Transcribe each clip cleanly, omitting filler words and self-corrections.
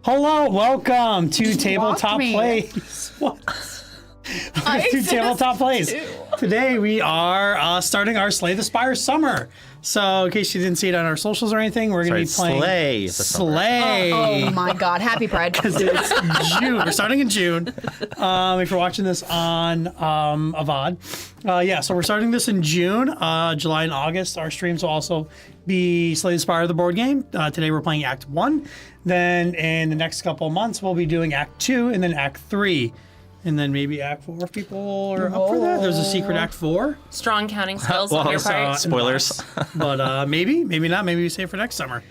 Hello, welcome to Tabletop Plays. What? To Tabletop Plays. Today we are starting our Slay the Spire Summer. So in case you didn't see it on our socials or anything, we're going to be playing Slay. Oh my God! Happy Pride. Because it's June. We're starting in June. If you're watching this on Avad. So we're starting this in June. July and August, our streams will also be Slay the Spire, the board game. Today we're playing Act 1. Then in the next couple of months, we'll be doing Act 2 and then Act 3. And then maybe Act 4 if people are up for that. There's a secret Act 4. Strong counting skills on your part. Spoilers. But maybe not. Maybe we save for next summer.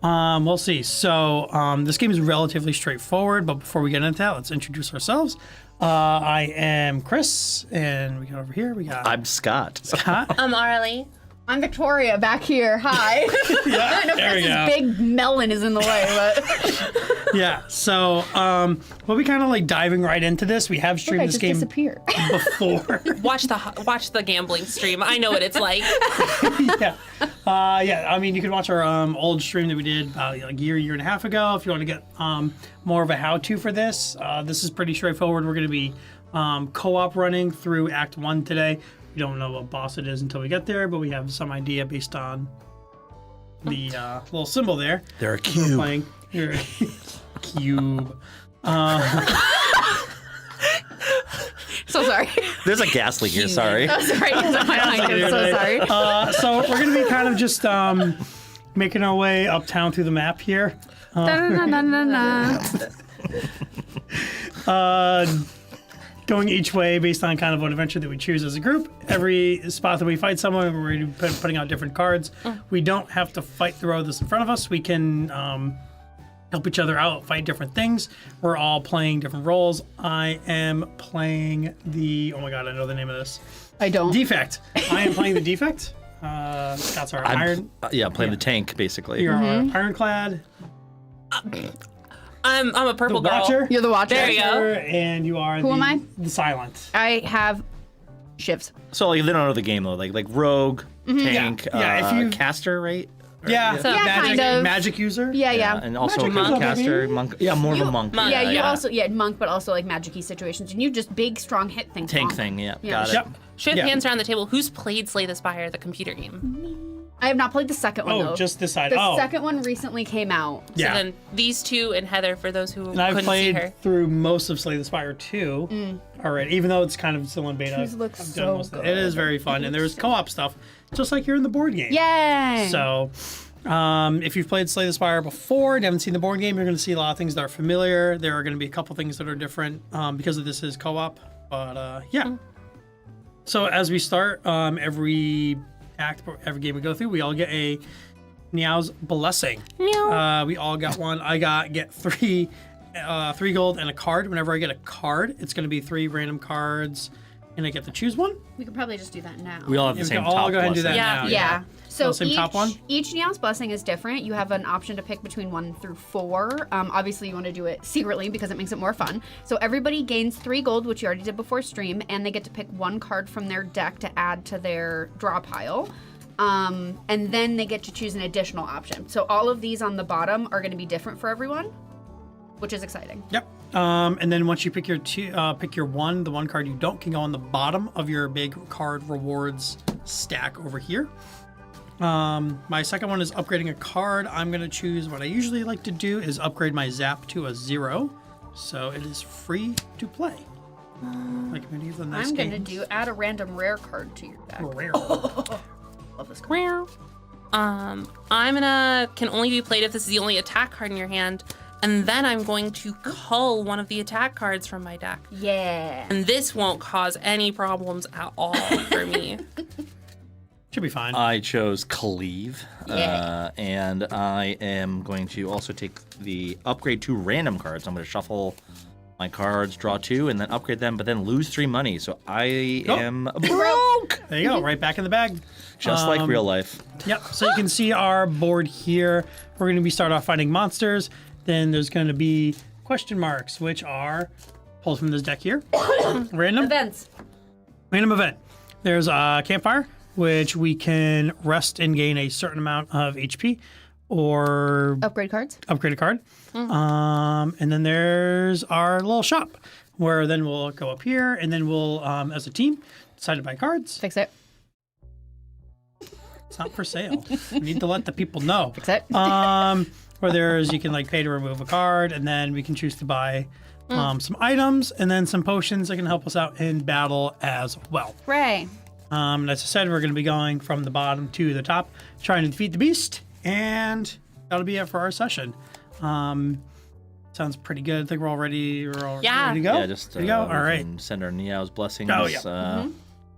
We'll see. So this game is relatively straightforward. But before we get into that, let's introduce ourselves. I am Chris. And we got over here. I'm Scott. I'm Arlie. I'm Victoria back here. Hi. Yeah, there we go. Big melon is in the way, but Yeah. So we'll be kind of like diving right into this. We have streamed this game before. Watch the gambling stream. I know what it's like. Yeah. I mean, you can watch our old stream that we did about like a year and a half ago if you want to get more of a how-to for this. This is pretty straightforward. We're going to be co-op running through Act 1 today. We don't know what boss it is until we get there, but we have some idea based on the little symbol there. They're a cube. You're a cube. so sorry. There's a gas leak here, sorry. Oh, sorry. I'm so sorry. So we're going to be kind of just making our way uptown through the map here. Going each way based on kind of what adventure that we choose as a group. Every spot that we fight someone, we're going to be putting out different cards. We don't have to fight the road that's in front of us. We can help each other out, fight different things. We're all playing different roles. I am playing the, oh my God, I know the name of this. I don't. Defect. I am playing the Defect. Scott's our iron. Playing the tank, basically. You're our ironclad. I'm a purple The girl. Watcher. You're the Watcher. There you go. And you are Who am I? The Silent. I have shivs. So like, they don't know the game though, like rogue, tank, Yeah, if you- caster, right? Yeah, So- Yeah, magic, kind of. magic user. Yeah. And also Magic monk. caster, monk. Yeah, more of a monk. Monk. Yeah, you Yeah. also monk, but also like magic-y situations, and you just big, strong hit things. Tank bonk. thing, yeah, Yeah. got it. Yep. Should Yeah. hands around the table. Who's played Slay the Spire, the computer game? I have not played the second one though. Oh, just this side. The second one recently came out. So Yeah. then these two and Heather, for those who And I've couldn't see her. played through most of Slay the Spire 2 already, even though it's kind of still in beta. Twos looks I've done so most of it. good. It is very fun, and there's co-op stuff, just like you're in the board game. Yay! So, if you've played Slay the Spire before and haven't seen the board game, you're going to see a lot of things that are familiar. There are going to be a couple things that are different because of this is co-op. But yeah. So as we start, every game we go through, we all get a Neow's blessing. Meow. We all got one. I get three gold and a card. Whenever I get a card, it's going to be 3 random cards, and I get to choose one. We could probably just do that now. We all have the We same can all top go ahead and do that Yeah. now. Yeah. So same top one? each Neow's blessing is different. You have an option to pick between 1 through 4. Obviously, you want to do it secretly because it makes it more fun. So everybody gains 3 gold, which you already did before stream, and they get to pick 1 card from their deck to add to their draw pile. And then they get to choose an additional option. So all of these on the bottom are going to be different for everyone, which is exciting. Yep. And then once you pick your one, the one card you don't can go on the bottom of your big card rewards stack over here. My second one is upgrading a card. I'm going to choose what I usually like to do is upgrade my zap to a 0. So it is free to play. Like many of the nice I'm going games. to add a random rare card to your deck. Rare. Love this card. I'm can only be played if this is the only attack card in your hand, and then I'm going to cull one of the attack cards from my deck. Yeah. And this won't cause any problems at all for me. Should be fine. I chose Cleave, Yeah. and I am going to also take the upgrade 2 random cards. I'm going to shuffle my cards, draw 2, and then upgrade them, but then lose 3 money. So I am broke. There you go. Right back in the bag. Just like real life. Yep. So you can see our board here. We're going to be start off fighting monsters. Then there's going to be question marks, which are pulled from this deck here. Random. Events. Random event. There's a Campfire, which we can rest and gain a certain amount of HP. or Upgrade cards. upgrade a card. And then there's our little shop where then we'll go up here and then we'll, as a team, decide to buy cards. Fix it. It's not for sale. We need to let the people know. Fix it. Where there's, you can like pay to remove a card and then we can choose to buy some items and then some potions that can help us out in battle as well. Hooray. And as I said, we're going to be going from the bottom to the top, trying to defeat the beast, and that'll be it for our session. Sounds pretty good. I think we're all ready. We're all Yeah. ready to go. Yeah, just ready to go. we All right. can send our Neow's blessings. Oh, yeah.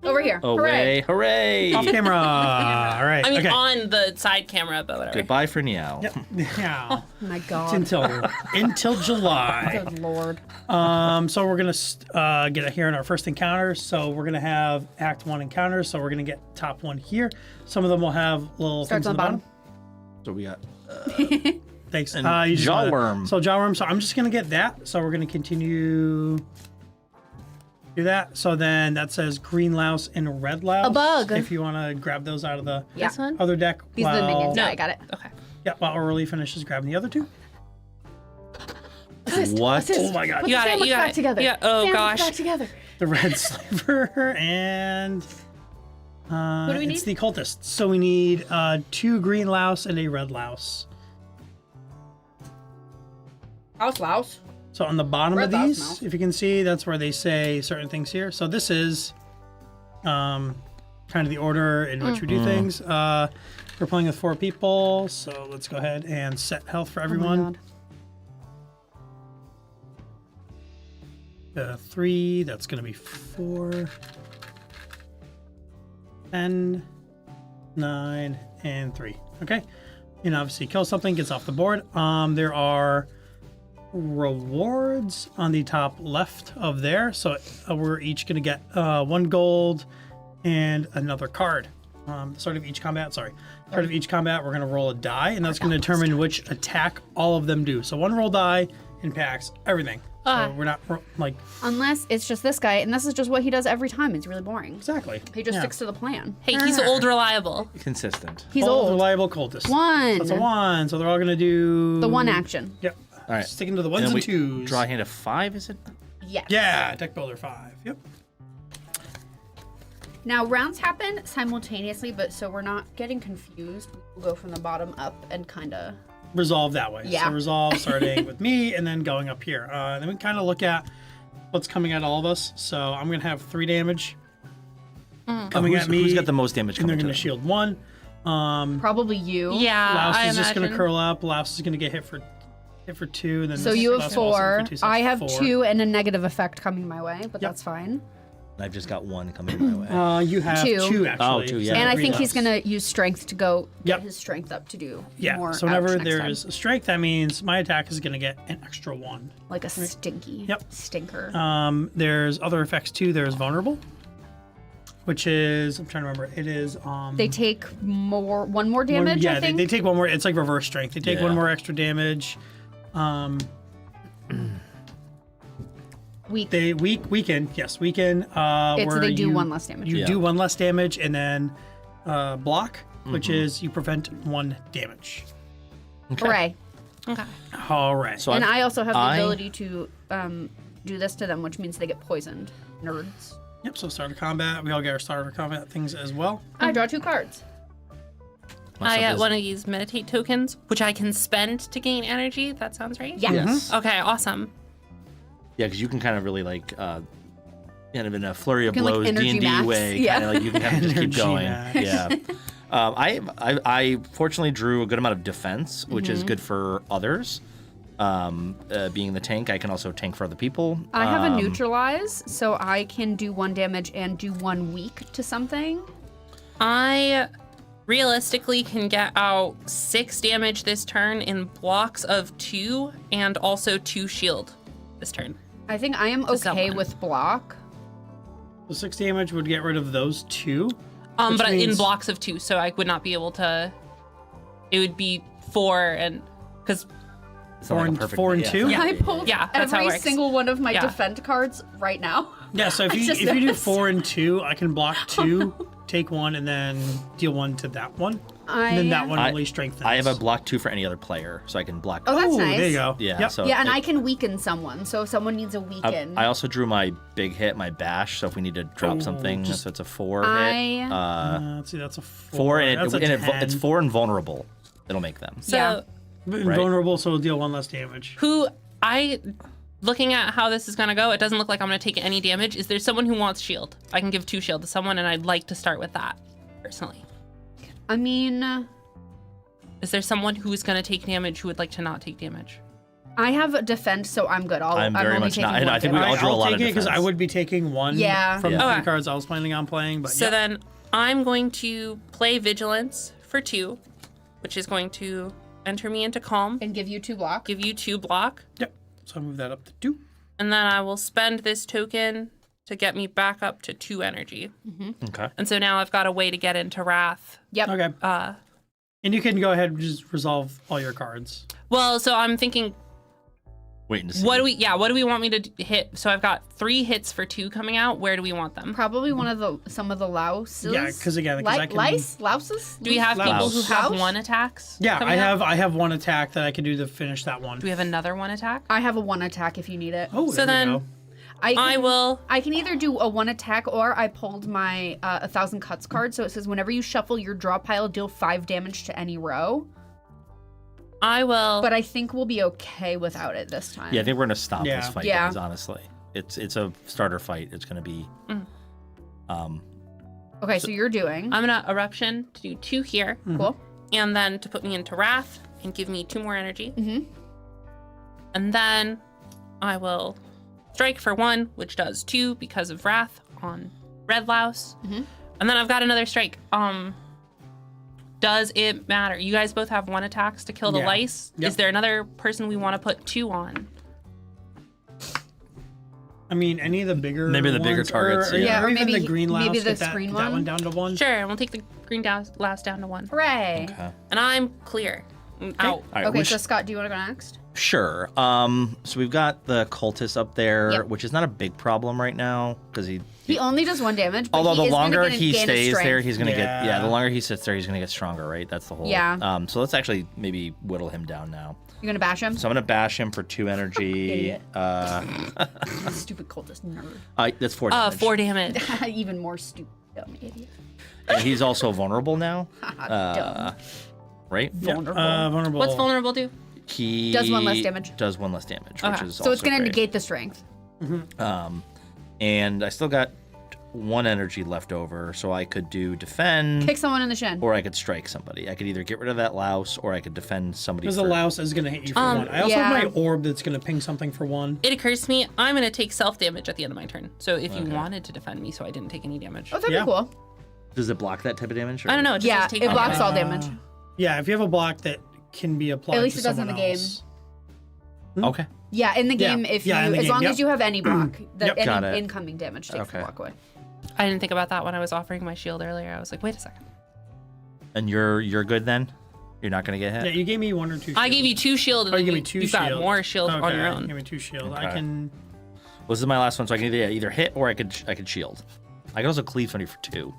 Over here. Away, hooray! Off camera. All right. I mean, okay. on the side camera, but whatever. Goodbye for Neow. Yep. Yeah. Oh my God. Until July. Good Lord. So we're gonna get it here in our first encounter. So we're gonna have Act 1 encounters. So we're gonna get top one here. Some of them will have little Starts things on the bottom. So we got Thanks. And You just wanna- Jawworm. So Jawworm. So I'm just gonna get that. So we're gonna continue do that. So then that says green louse and red louse. A bug. If you want to grab those out of the Yeah. This one? other deck. These are the minions. No. I got it. Okay. Yeah. While Orly finishes grabbing the other two. what? Oh my God. You got it. Sandwich You got back it. together. Yeah. Oh Sandwich gosh. back together. The red slaver and do we it's need? the cultist. So we need 2 green louse and a red louse. Louse. So on the bottom Red of louse these, mouse. if you can see, that's where they say certain things here. So this is kind of the order in which we do things. We're playing with 4 people, so let's go ahead and set health for everyone. 3, that's going to be 4, 10, 9, and 3. Okay. And obviously kill something, gets off the board. There are rewards on the top left of there. So we're each going to get 1 gold and another card. Start of each combat, we're going to roll a die, and that's going to determine which attack all of them do. So 1 roll die impacts everything. So we're not like... Unless it's just this guy, and this is just what he does every time. It's really boring. Exactly. He just sticks to the plan. Hey, he's old reliable. Consistent. He's Old, old. reliable cultist. 1. That's a 1, so they're all going to do... The 1 action. Yep. All right. Sticking to the 1s And and we 2s. draw a hand of 5, is it? Yes. Yeah, deck builder 5. Yep. Now, rounds happen simultaneously, but so we're not getting confused. We'll go from the bottom up and kind of... Resolve that way. Yeah. So resolve starting with me and then going up here. Then we kind of look at what's coming at all of us. So I'm going to have 3 damage coming at me. Who's got the most damage and they're coming going to to shield 1. Probably you. Yeah, Louse I is just going to imagine. curl up. Louse is going to get hit for 2. And then So this you Louse have is also 4. hit for 2, so I have 4. 2 and a negative effect coming my way, but that's fine. I've just got 1 coming my way. You have 2. 2 actually. Oh, 2, yeah. And I Green think he's Louse. going to use strength to go get Yep. his strength up to do Yeah. more So whenever ouch next there's time. a strength, that means my attack is going to get an extra 1. Like a stinky Yep. stinker. There's other effects too. There's vulnerable, which is I'm trying to remember. It is They take one more damage, yeah, I think. they take 1 more. It's like reverse strength. They take Yeah. 1 more extra damage. Weaken. Yes, weaken. It's where they do you- 1 less damage. You Yeah. do 1 less damage, and then block, which is you prevent 1 damage. Hooray. Okay. All right. So And I've- I also have the I- ability to do this to them, which means they get poisoned. Nerds. Yep. So start of combat. We all get our start of combat things as well. I draw 2 cards. I stuff got is- one of these meditate tokens, which I can spend to gain energy. That sounds right? Yeah. Yes. Okay, awesome. Yeah, because you can kind of really like, kind of in a flurry of can, like, blows energy D&D max. way, Yeah. kind of like you can kind of just keep Energy going. max. Yeah. I fortunately drew a good amount of defense, which is good for others. Being the tank, I can also tank for other people. I have a neutralize, so I can do 1 damage and do 1 weak to something. I realistically can get out 6 damage this turn in blocks of 2 and also 2 shield this turn. I think I am okay someone. with block. So 6 damage would get rid of those 2. Which But in means- blocks of 2, so I would not be able to. It would be 4 and because It's not like a perfect- 4 and yeah. 2. Yeah. I pulled Yeah, that's how it every works. single one of my Yeah. defend cards right now. Yeah, so if I you just do noticed. 4 and 2, I can block 2, take 1, and then deal 1 to that one. And then that one I- only strengthens. I have a block 2 for any other player, so I can block. Oh, that's Ooh, nice. there you go. Yeah. Yep. So Yeah, and it- I can weaken someone. So if someone needs a weaken, I also drew my big hit, my bash. So if we need to drop something, so it's a 4 hit. Let's see, that's a 4 and, that's a 10. it's 4 invulnerable. It'll make them. So Yeah. Invulnerable, so it'll deal 1 less damage. looking at how this is gonna go, it doesn't look like I'm gonna take any damage. Is there someone who wants shield? I can give 2 shield to someone, and I'd like to start with that, personally. I mean, Is there someone who is gonna take damage who would like to not take damage? I have a defend, so I'm good. I'm very only much taking not. And one I think we damage. all drew a I'll lot take of it because I defense. would be taking 1 Yeah. from the Yeah. 3 cards I was planning on playing. But So yeah. then I'm going to play Vigilance for 2, which is going to enter me into Calm, And give you 2 block. give you 2 block, Yep. So I'll move that up to 2. and then I will spend this token to get me back up to 2 energy. Okay. And so now I've got a way to get into Wrath. Yep. Okay. And you can go ahead and just resolve all your cards. Well, so I'm thinking, Waiting to see. what do we want me to hit? So I've got 3 hits for 2 coming out. Where do we want them? Probably some of the louses. Yeah, 'cause again, 'cause I can- Louses? Do we have Louse. people who have Louse? 1 attacks? Yeah, coming out? I have 1 attack that I can do to finish that one. Do we have another 1 attack? I have a 1 attack if you need it. Oh, So there we then- go. I will. I can either do a 1 attack, or I pulled my 1,000 Cuts card, so it says whenever you shuffle your draw pile, deal 5 damage to any row. I will. But I think we'll be okay without it this time. Yeah, I think we're gonna stop Yeah. this fight. Yeah. Guys, honestly, it's a starter fight. It's gonna be. Okay, so you're doing. I'm gonna Eruption to do 2 here, Cool. and then to put me into Wrath and give me 2 more energy. And then I will Strike for 1, which does 2 because of Wrath on Red Louse. And then I've got another strike. Does it matter? You guys both have 1 attacks to kill the Yeah. lice. Yep. Is there another person we want to put 2 on? I mean, any of the bigger Maybe the bigger ones, targets, or, yeah. or even maybe- the green louse. maybe the get that, screen get that one? one down to 1. Sure, and we'll take the green louse down to 1. Hooray. Okay. And I'm clear. I'm out. All right. Okay, so Scott, do you want to go next? Sure. So we've got the cultist up there, Yep. which is not a big problem right now because he. He only does 1 damage, but Although he the is gonna longer gain he a stays there, strength. he's gonna get. Yeah. Yeah, the longer he sits there, he's gonna get stronger. Right. That's the whole. Yeah. So let's actually maybe whittle him down now. You're gonna bash him? So I'm gonna bash him for 2 energy. Idiot. Stupid cultist nerd. That's 4 damage. 4 damage. Even more stupid, dumb idiot. And he's also vulnerable now. Dumb. Right. Vulnerable. Vulnerable. What's vulnerable do? He Does 1 less damage. Does 1 less damage, which Okay. is So it's also gonna great. negate the strength. And I still got 1 energy left over, so I could do defend, Kick someone in the shin. or I could strike somebody. I could either get rid of that louse, or I could defend somebody. Because the louse is going to hit you for 1. I also yeah. have my orb that's going to ping something for 1. It occurs to me I'm going to take self-damage at the end of my turn. So if you wanted to defend me so I didn't take any damage. Oh, that'd Yeah. be cool. Does it block that type of damage? Or? I don't know. It just Yeah, says take it all blocks damage. all damage. Yeah, if you have a block that can be applied At least to it does in someone the game. else. Okay. Yeah, in the Yeah. game, if Yeah, you, in the as game, long yep. as you have any block, Yep. any Got it. incoming damage takes the Okay. block away. I didn't think about that when I was offering my shield earlier. I was like, wait a second. And you're good then? You're not gonna get hit? Yeah, you gave me 1 or 2 I gave you 2 shield, and Oh, then you give me 2 you've shield. got more shield okay, on your own. Give me 2 shield. Okay. I can. Well, this is my last one, so I can either hit or I could shield. I could also cleave somebody for 2.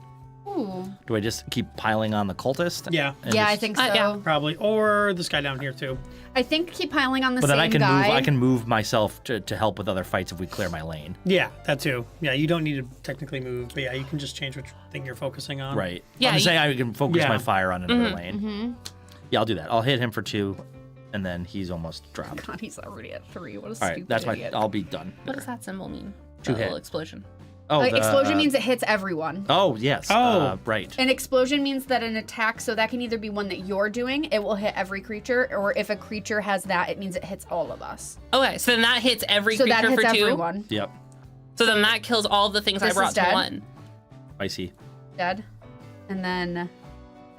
Ooh. Do I just keep piling on the cultist? Yeah. And Yeah, I just- think so. yeah. Probably. Or this guy down here, too. I think keep piling on the But same then I can guy. move. I can move myself to help with other fights if we clear my lane. Yeah, that too. Yeah, you don't need to technically move, but yeah, you can just change which thing you're focusing on. Right. Yeah, I'm just you- saying I can focus Yeah. my fire on another lane. Yeah, I'll do that. I'll hit him for 2, and then he's almost dropped. God, he's already at 3. What a All stupid right, that's my. idiot. I'll be done. What does that symbol mean? 2 The hit. little explosion. Oh, Explosion means it hits everyone. Oh yes. Oh. Right. An explosion means that an attack, so that can either be one that you're doing, it will hit every creature, or if a creature has that, it means it hits all of us. Okay, so then that hits every So creature that hits for 2. everyone. Yep. So then that kills all the things This I is brought to dead. 1. I see. Dead. And then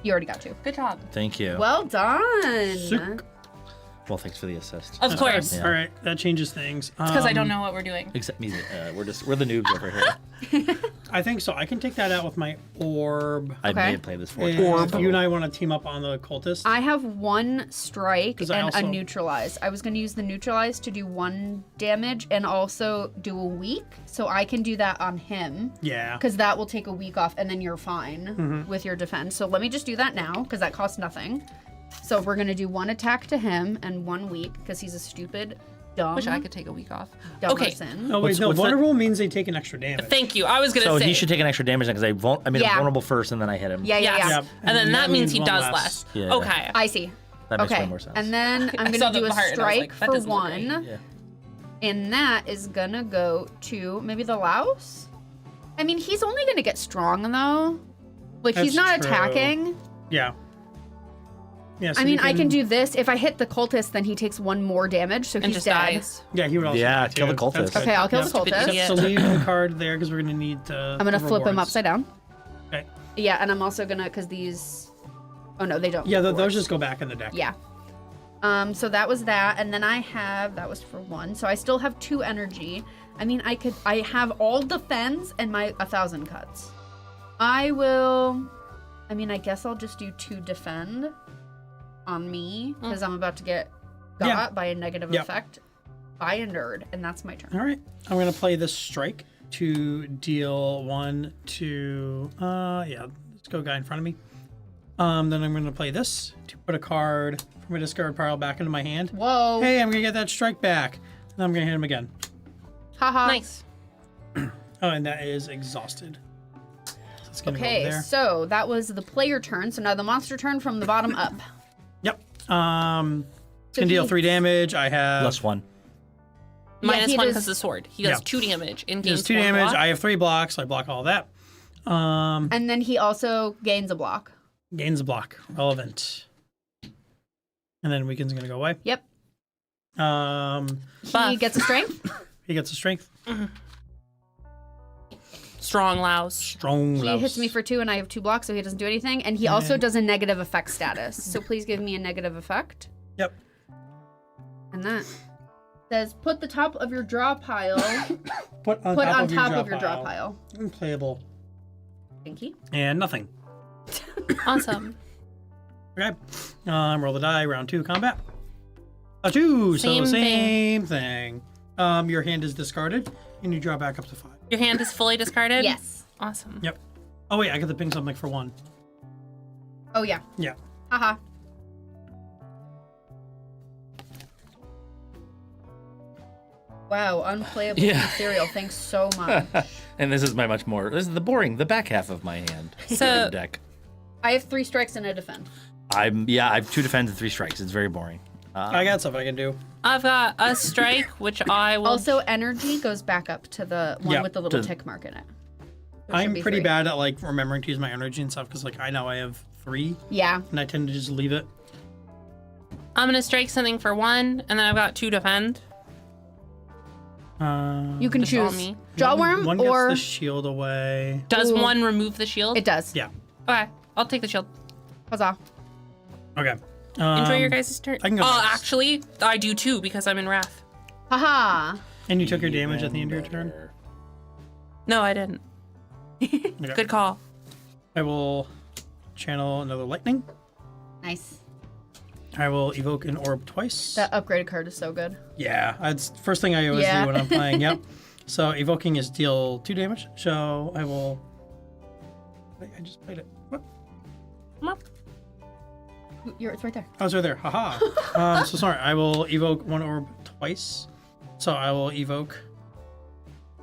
you already got 2. Good job. Thank you. Well done. Sick. Well, thanks for the assist. Of course. Yeah. All right, that changes things. Because I don't know what we're doing. Except me, we're the noobs over here. I think so. I can take that out with my orb. I Okay. may have played this 4 If times. you and I want to team up on the cultist. I have 1 strike 'Cause and I also- a neutralize. I was going to use the neutralize to do 1 damage and also do a week. So I can do that on him. Yeah. Because that will take a week off and then you're fine Mm-hmm. with your defense. So let me just do that now because that costs nothing. So we're going to do 1 attack to him and 1 week because he's a stupid, dumb, Wish I could take a week off. dumb Okay. person. Oh wait, What's- no. what's that? Vulnerable means they take an extra damage. Thank you. I was gonna So say. he should take an extra damage because I made Yeah. him vulnerable first and then I hit him. Yeah, yeah, Yes. yeah. Yep. And then that means he one does less. less. Yeah. Okay. I see. That makes Okay. way more sense. And then I'm saw going to do the a part and I was strike like, that for doesn't look 1. right. Yeah. And that is going to go to maybe the louse? I mean, he's only going to get strong, though. Like, he's That's not true. attacking. Yeah. Yeah. So I mean, you I can do this. If I hit the cultist, then he takes 1 more damage, so and he's just dead. dies. Yeah, he would also. Yeah, die, kill too. the cultist. That's good. Okay, I'll kill Yeah. the Stupid cultist. idiot. So leave the card there because we're gonna need I'm going to flip him rewards. upside down. Okay. Yeah, and I'm also going to, because these... Oh, no, they don't. Yeah, rewards. those just go back in the deck. Yeah. So that was that, and then I have... That was for 1, so I still have 2 energy. I mean, I have all defense and my 1,000 cuts. I will... I mean, I guess I'll just do 2 defend on me, because I'm about to get got Yeah. by a negative Yep. effect by a nerd, and that's my turn. All right. I'm gonna play this strike to deal 1 to. Yeah. Let's go guy in front of me. Then I'm gonna play this to put a card from my discard pile back into my hand. Whoa. Hey, I'm gonna get that strike back. Then I'm gonna hit him again. Haha. Nice. Oh, and that is exhausted. So it's gonna go Okay, over there. so that was the player turn, so now the monster turn from the bottom up. Yep. It's So gonna deal he- 3 damage. I have +1. Minus he 1 does- because the sword. He does Yeah. 2 damage and He does gains 2 4 damage. block. I have 3 blocks. So I block all that. And then he also gains a block. Gains a block. Relevant. And then weaken's gonna go away. Yep. He Buff. gets a strength. He gets a strength. Strong louse. Strong. He louse. hits me for 2 and I have 2 blocks, so he doesn't do anything. And he also does a negative effect status. So please give me a negative effect. Yep. And that says put the top of your draw pile Put on put top, on of, top your of your draw pile. Unplayable. Thank you. And nothing. Awesome. Okay. Roll the die. Round 2 combat. A 2. Same so same thing. Your hand is discarded, and you draw back up to 5. Your hand is fully discarded? Yes. Awesome. Yep. Oh wait, I got the ping something for 1. Oh yeah. Yeah. Haha. Wow, unplayable Yeah. cereal. Thanks so much. And this is this is the back half of my hand. So- deck. I have 3 strikes and a defend. I have 2 defense and 3 strikes. It's very boring. I got stuff I can do. I've got a strike, which I will. Also, energy goes back up to the one Yeah, with the little to- tick mark in it. There should I'm be pretty 3. bad at like remembering to use my energy and stuff because like I know I have 3 Yeah. and I tend to just leave it. I'm gonna strike something for 1, and then I've got 2 defend. You can Just roll choose me. Jawworm One or gets the shield away. Does Ooh. 1 remove the shield? it does. Yeah. Okay, I'll take the shield. Huzzah. Okay. Enjoy your guys' turn. I can go Oh, next. actually, I do too because I'm in Wrath. Haha. And you took your damage at the end of your turn. No, I didn't. Okay. Good call. I will channel another lightning. Nice. I will evoke an orb twice. That upgraded card is so good. Yeah, that's the first thing I always Yeah. do when I'm playing. Yep. So evoking is deal 2 damage. So I will. Wait, I just played it. What? Come on. It's right there. Oh, it's right there. Haha. So sorry. I will evoke 1 orb twice. So I will evoke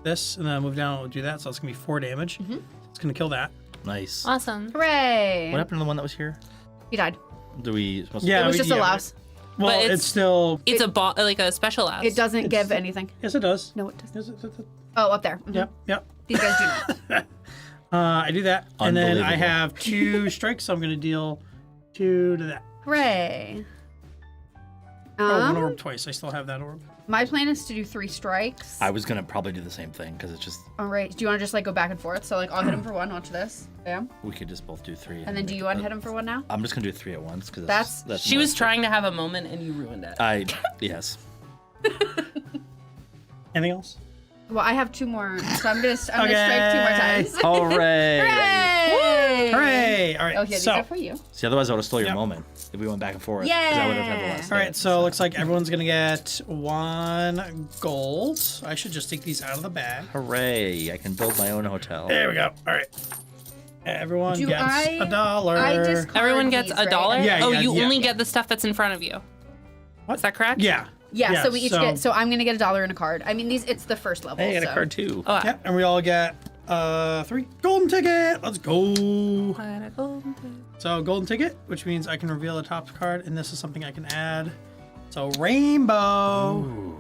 this, and then I'll move down. I'll do that. So it's gonna be 4 damage. It's gonna kill that. Nice. Awesome. Hooray. What happened to the one that was here? He died. Do we? Supposed Yeah. It was just a yeah, louse. Well, But it's still. It's like a special louse. It doesn't give anything. Yes, it does. No, it doesn't. Yes, it- Oh, up there. Mhm. Yep. Yep. These guys do not. I do that, and then I Unbelievable. have 2 strikes. So I'm gonna deal 2 to that. Hooray. one orb twice. I still have that orb. My plan is to do 3 strikes. I was gonna probably do the same thing because it's just All right. Do you want to just like go back and forth? So like I'll hit him for 1. Watch this. Bam. we could just both do 3. And then do you want to hit him for 1 now? I'm just gonna do 3 at once because that's She was trying to have a moment and you ruined it. Yes. Anything else? Well, I have 2 more, so I'm gonna strike 2 more times. Hooray! Hooray! Hooray! All right. Oh, here, these so, are for you. See, otherwise I would have stole your Yep. moment if we went back and forth. 'cause I would have had the last all hit, right. So it looks like everyone's gonna get 1 gold. I should just take these out of the bag. Hooray! I can build my own hotel. There we go. All right. Everyone Do gets I- $1. I discard Everyone gets these, a right? dollar? Yeah, oh, yeah, you yeah. only get the stuff that's in front of you. What? Is that correct? Yeah. Yeah, so we each get. So I'm gonna get $1 and a card. I mean, it's the first level. Hey, I got so. a card too. Oh, Yep, and we all get 3 golden ticket. Let's go. I got a golden ticket. So golden ticket, which means I can reveal the top card, and this is something I can add. So rainbow. Ooh.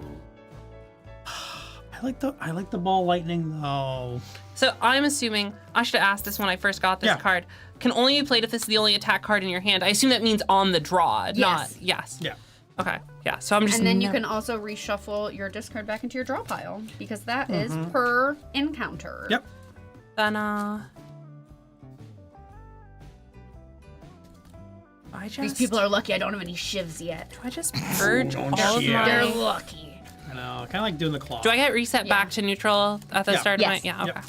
I like the ball lightning though. So I'm assuming, I should have asked this when I first got this Yeah. card. Can only be played if this is the only attack card in your hand. I assume that means on the draw, not, yes. Yeah. Okay, yeah, so I'm just. And then you can also reshuffle your discard back into your draw pile because that is per encounter. Yep. Then, I just. These people are lucky I don't have any shivs yet. Do I just purge Oh, all of shit. They're my. lucky. I know. Kind of like doing the claw. Do I get reset Yeah. back to neutral at the Yeah. start Yes. of my. Yeah, okay. Yep.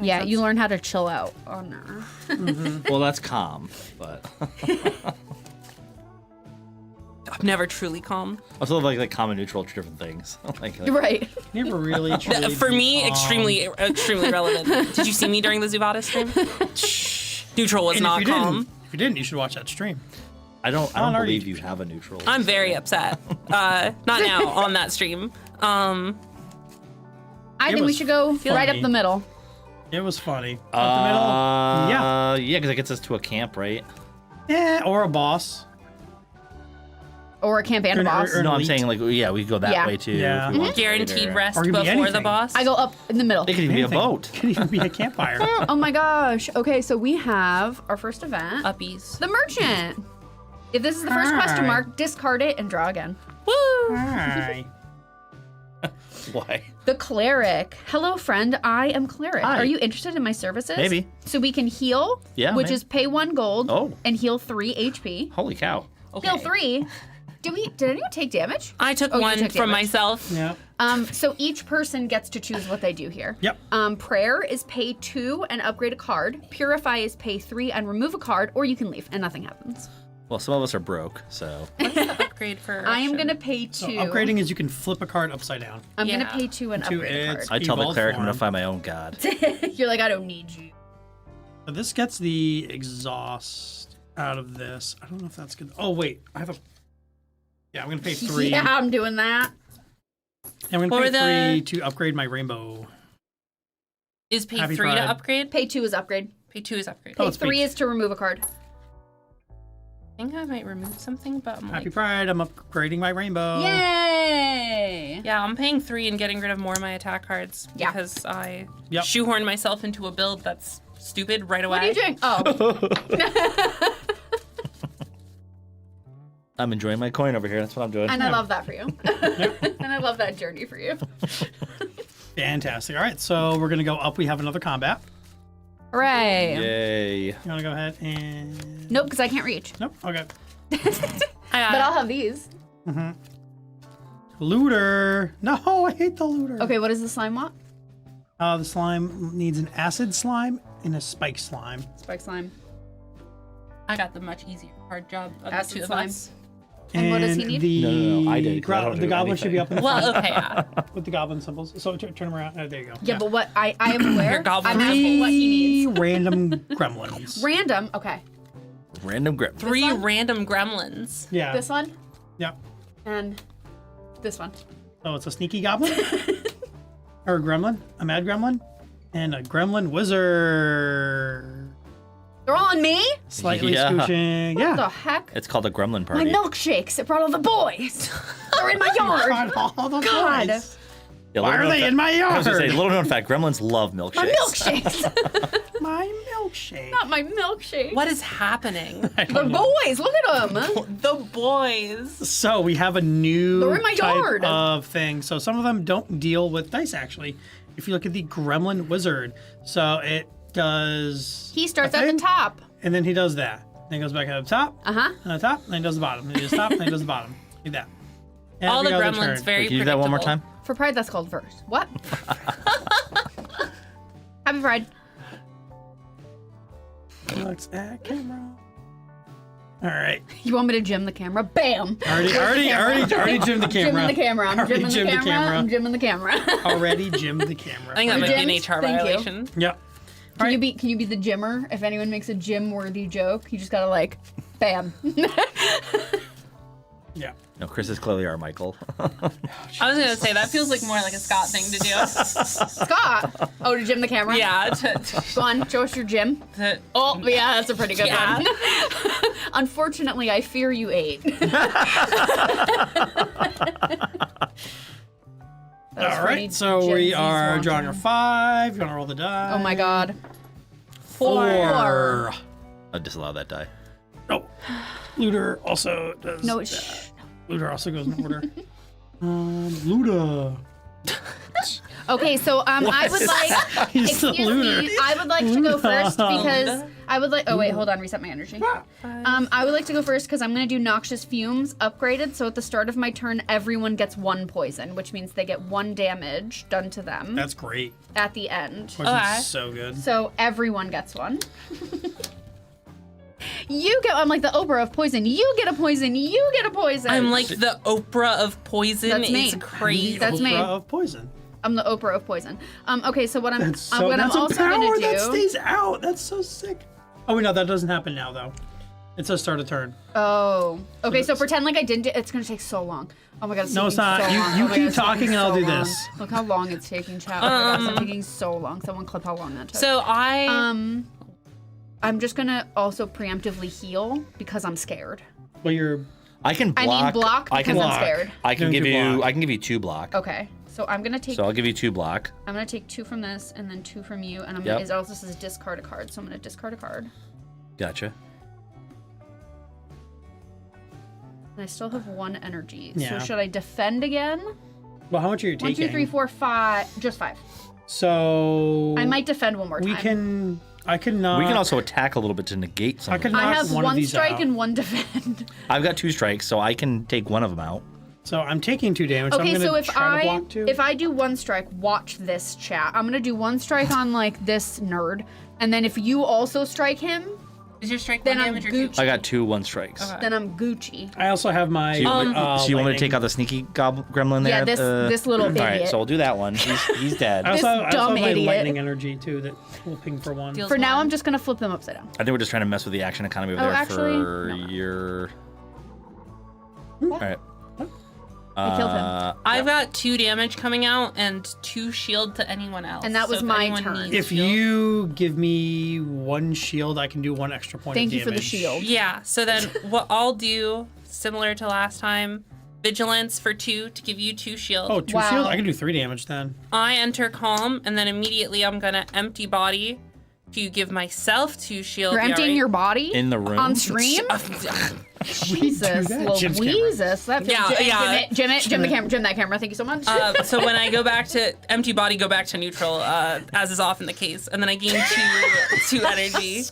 Yeah, you learn how to chill out on Earth. Well, that's calm, but I'm never truly calm. also like calm and neutral are 2 different things. like, Right. Never really. truly For me, become- extremely relevant. Did you see me during the Zuvada stream? Neutral was And not if you calm. Didn't, if you didn't, you should watch that stream. I don't On our believe YouTube you have a neutral. I'm very upset. Not now on that stream. I It think we was should go right up funny. the middle. It was funny. Up the middle. Yeah. Yeah, because it gets us to a camp, right? Yeah. Or a boss. Or a camp and a Or- boss. or- No, I'm elite. saying like we go that Yeah. way too. Yeah. if we want to Guaranteed later. rest Or it could be before the anything. boss. I go up in the middle. It could even be a Anything. boat. Could even be a campfire. Oh my gosh. Okay, so we have our first event. Uppies. The merchant. If this is the first question Hi. mark, discard it and draw again. Woo! Hi. Why? The cleric. Hello, friend. I am cleric. Hi. Are you interested in my services? Maybe. So we can heal, Yeah, which maybe. is pay 1 gold Oh. and heal 3 HP. Holy cow. Heal 3. Did anyone take damage? I took Oh, you one took from damage. myself. Yeah. So each person gets to choose what they do here. Yep. Prayer is pay 2 and upgrade a card. Purify is pay 3 and remove a card, or you can leave and nothing happens. Well, some of us are broke, so Upgrade for. I am action. gonna pay 2. So upgrading is you can flip a card upside down. I'm gonna Yeah. pay 2 and 2 upgrade a is- card. I tell the Evolved cleric I'm gonna form. find my own god. You're like, I don't need you. So this gets the exhaust out of this. I don't know if that's good. Oh wait, I have a. Yeah, I'm gonna pay 3. Yeah, I'm doing that. I'm gonna Or pay the- 3 to upgrade my rainbow. Is pay Happy 3 to Pride. upgrade? Pay 2 is upgrade. Pay 2 is upgrade. Oh, Pay it's 3 pay- is to remove a card. I think I might remove something, but I'm Happy like, Pride, I'm upgrading my rainbow. Yay! yeah, I'm paying 3 and getting rid of more of my attack cards Yeah. because I Yep. shoehorned myself into a build that's stupid right away. What are you doing? Oh, I'm enjoying my coin over here. That's what I'm doing. and I love that for you. And I love that journey for you. Fantastic. All right, so we're gonna go up. We have another combat. Hooray! Yay. You wanna go ahead and? Nope, because I can't reach. Nope. Okay. I got But it. I'll have these. Looter. No, I hate the looter. Okay, what does the slime want? The slime needs an acid slime and a spike slime. Spike slime. I got the much easier hard job of the Acid 2 of slime. us. And what does he need? The No, I did, 'cause I don't the do goblin should be up in the Well, front okay, yeah. with the goblin symbols. So turn him around. Oh, there you go. Yeah, but what I am aware. Your goblin I'm asking what he needs. Random gremlins. Random. Okay. Random grip. 3 one? random gremlins. Yeah. This one Yeah. and this one. So it's a sneaky goblin, or a gremlin, a mad gremlin, and a gremlin wizard. They're all on me? Slightly Yeah. scooching. What Yeah. the heck? It's called a gremlin My party. milkshakes. It brought all the boys. They're in my yard. God, all the God. boys. Yeah, Why are they in my yard? I was gonna say, little known fact: Gremlins love milkshakes. My milkshakes. My milkshake. Not my milkshake. What is happening? The boys, look at them. The boys. So we have a new They're in my type yard. of thing. So some of them don't deal with dice, actually. If you look at the Gremlin Wizard, so it does. He starts a at the thing, top. and then he does that. Then he goes back at the top, Uh-huh. and the top, then he does the bottom. Then he does the top, then he does the bottom. Like that. All the Every other Gremlins turn. very Can you do that one more predictable. time? For Pride, that's called verse. What? Happy Pride. Looks at camera. All right. You want me to gym the camera? Bam. Already Jim the camera. Jimming the camera. I'm Already jimming the camera. I'm jimming the camera. Already Jim the camera. I think that might be an Gyms? HR Thank you. violation. Yep. Can you be the gymmer? If anyone makes a gym-worthy joke, you just gotta like, bam. Yeah. No, Chris is clearly our Michael. I was gonna say that feels like more like a Scott thing to do. Scott. Oh, to gym the camera? Yeah. Go on, show us your gym. Oh, yeah, that's a pretty good Yeah. one. Unfortunately, I fear you ate. All right. So Gen we Z's are wanting. drawing our 5. You want to roll the die? Oh my god. 4. I'll disallow that die. Oh. Looter also does. No, that. shh. Looter also goes in order. Luda. Okay, so I would like. He's the Excuse looter. me. I would like to go first because I would like. Oh wait, hold on. Reset my energy. I would like to go first because I'm gonna do Noxious Fumes upgraded. So at the start of my turn, everyone gets 1 poison, which means they get 1 damage done to them That's great. at the end. Poison's Okay. so good. So everyone gets 1. You get. I'm like the Oprah of poison. You get a poison. You get a poison. I'm like the Oprah of poison. That's me. It's crazy. That's me. Oprah of poison. I'm the Oprah of poison. Okay, so what I'm That's what so. I'm That's a also power gonna that do. stays out. That's so sick. Oh wait, no, that doesn't happen now though. It says start a turn. Oh. Okay, so pretend like I didn't. It's gonna take so long. Oh my god. No, it's taking not. So You- long. you Oh my keep God, it's talking taking and I'll so do long. this. Look how long it's taking, chat. Oh my god, it's taking so long. Someone clip how long that took. So I'm just gonna also preemptively heal because I'm scared. Well, you're. I can block. I mean block I can because I'm block. scared. I can Don't give you you. block. I can give you 2 block. Okay. So I'm gonna take. So I'll give you 2 block. I'm gonna take 2 from this and then 2 from you, and I'm Yep. gonna. It also says discard a card, so I'm gonna discard a card. Gotcha. And I still have 1 energy. Yeah. So should I defend again? Well, how much are you 1, taking? 2, 3, 4, 5. Just 5. So I might defend one more time. We can. I can not. we can also attack a little bit to negate some. I of can them. knock I have one of 1 these strike out. and 1 defend. I've got 2 strikes, so I can take one of them out. So I'm taking 2 damage. Okay, I'm so gonna if try to block 2. if I do 1 strike, watch this, chat. I'm gonna do 1 strike on like this nerd, and then if you also strike him, is your strike then 1 I'm damage or 2? Gucci. I got 2 1 strikes. Okay. Then I'm Gucci. I also have my. So you, want me to lightning. take out the sneaky gremlin there? Yeah, this little All right, idiot. so we'll do that one. He's dead. I also, this I also dumb have my idiot. lightning energy too that will ping for 1. Deals For now, 1. I'm just gonna flip them upside down. I think we're just trying to mess with the action economy over Oh, there actually, for no. your. All right. I killed him. I've got 2 damage coming out and 2 shield to anyone else. And that was So if my anyone turn. needs If shield- you give me 1 shield, I can do 1 extra point Thank of you for the damage. shield. Yeah, so then what I'll do, similar to last time, vigilance for 2 to give you 2 shield. Oh, 2 Wow. shield? I can do 3 damage then. I enter calm, and then immediately I'm gonna empty body to give myself 2 shield. You're emptying your body In the room. on stream. Jesus, that, Jim's camera. Louises. That Yeah, yeah. Jim the camera. Jim that camera. Thank you so much. So when I go back to empty body, go back to neutral, as is often the case, and then I gain 2 energy,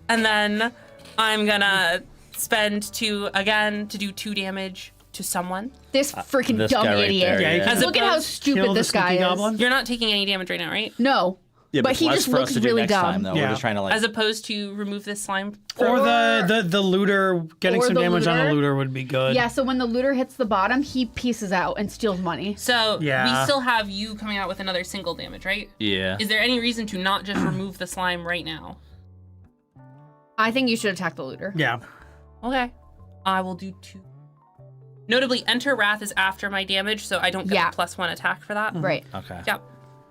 and then I'm gonna spend 2 again to do 2 damage to someone. This freaking this dumb guy right idiot. there, Yeah, you yeah. can As Look at how opposed- kill stupid the this guy sneaky is. goblin. You're not taking any damage right now, right? No. Yeah, but it's he less just for us looks to do really next dumb. Time, though. Yeah. We're just trying to like. As opposed to remove this slime. Or the looter, getting Or some the damage on the looter. looter would be good. Yeah, so when the looter hits the bottom, he pieces out and steals money. So Yeah. we still have you coming out with another single damage, right? Yeah. Is there any reason to not just remove the slime right now? I think you should attack the looter. Yeah. Okay. I will do 2. Notably, Enter Wrath is after my damage, so I don't get Yeah. the +1 attack for that. Right. Okay. Yep.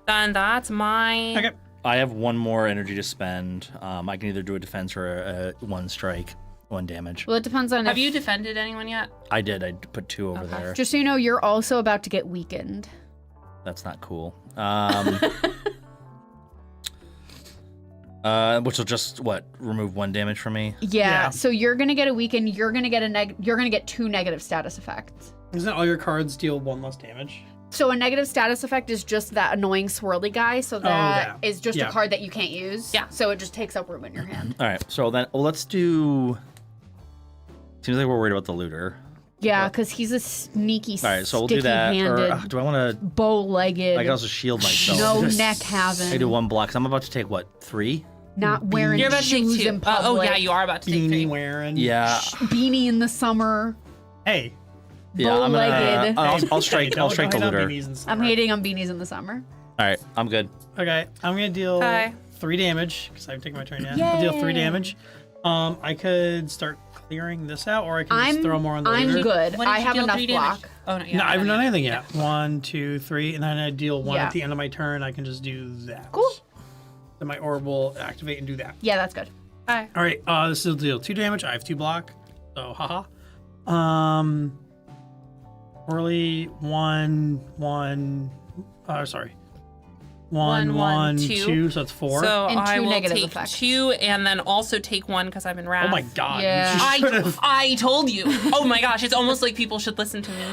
Then that's my... Okay. I have 1 more energy to spend. I can either do a defense or a 1 strike, 1 damage. Well, it depends on Have if... you defended anyone yet? I did. I put 2 over there. Just so you know, you're also about to get weakened. That's not cool. Which will just remove 1 damage from me. Yeah. So you're gonna get a weaken. You're gonna get 2 negative status effects. Isn't all your cards deal 1 less damage? So a negative status effect is just that annoying swirly guy. So that is just a card that you can't use. Yeah. So it just takes up room in your hand. All right. So then let's do. Seems like we're worried about the looter. Yeah, because he's a sneaky, All right. So we'll do that. Or do I want to? Bow-legged. I can also shield myself. No neck having. I do 1 block. 'Cause I'm about to take 3? Not wearing You're about to take shoes 2. in public. Oh yeah, you are about to take 3. Beanie wearing. Yeah. Beanie in the summer. Hey. Yeah. I'm Bow-legged. gonna. I'll strike. Hey, I'll strike the don't hate on looter. beanies and stuff. I'm hating on beanies in the summer. All right. I'm good. Okay, I'm gonna deal Hi. 3 damage because I haven't taken my turn yet. I'll deal 3 damage. I could start clearing this out, or I can just throw more on the I'm looter. good. When did I you have deal enough 3 damage? block. Oh no, yeah. No, I haven't done anything Yeah. yet. 1, 2, 3, and then I deal 1 Yeah. at the end of my turn. I can just do that. Cool. Then my orb will activate and do that. Yeah, that's good. Hi. All right, this will deal 2 damage. I have 2 block, so haha. Early 1, 1. Sorry. 1, 1, 2. So that's 4. So And I 2 will negative take effects. 2 and then also take 1 because I'm in wrath. oh my god. Yeah. You should've- I told you. Oh my gosh, it's almost like people should listen to me.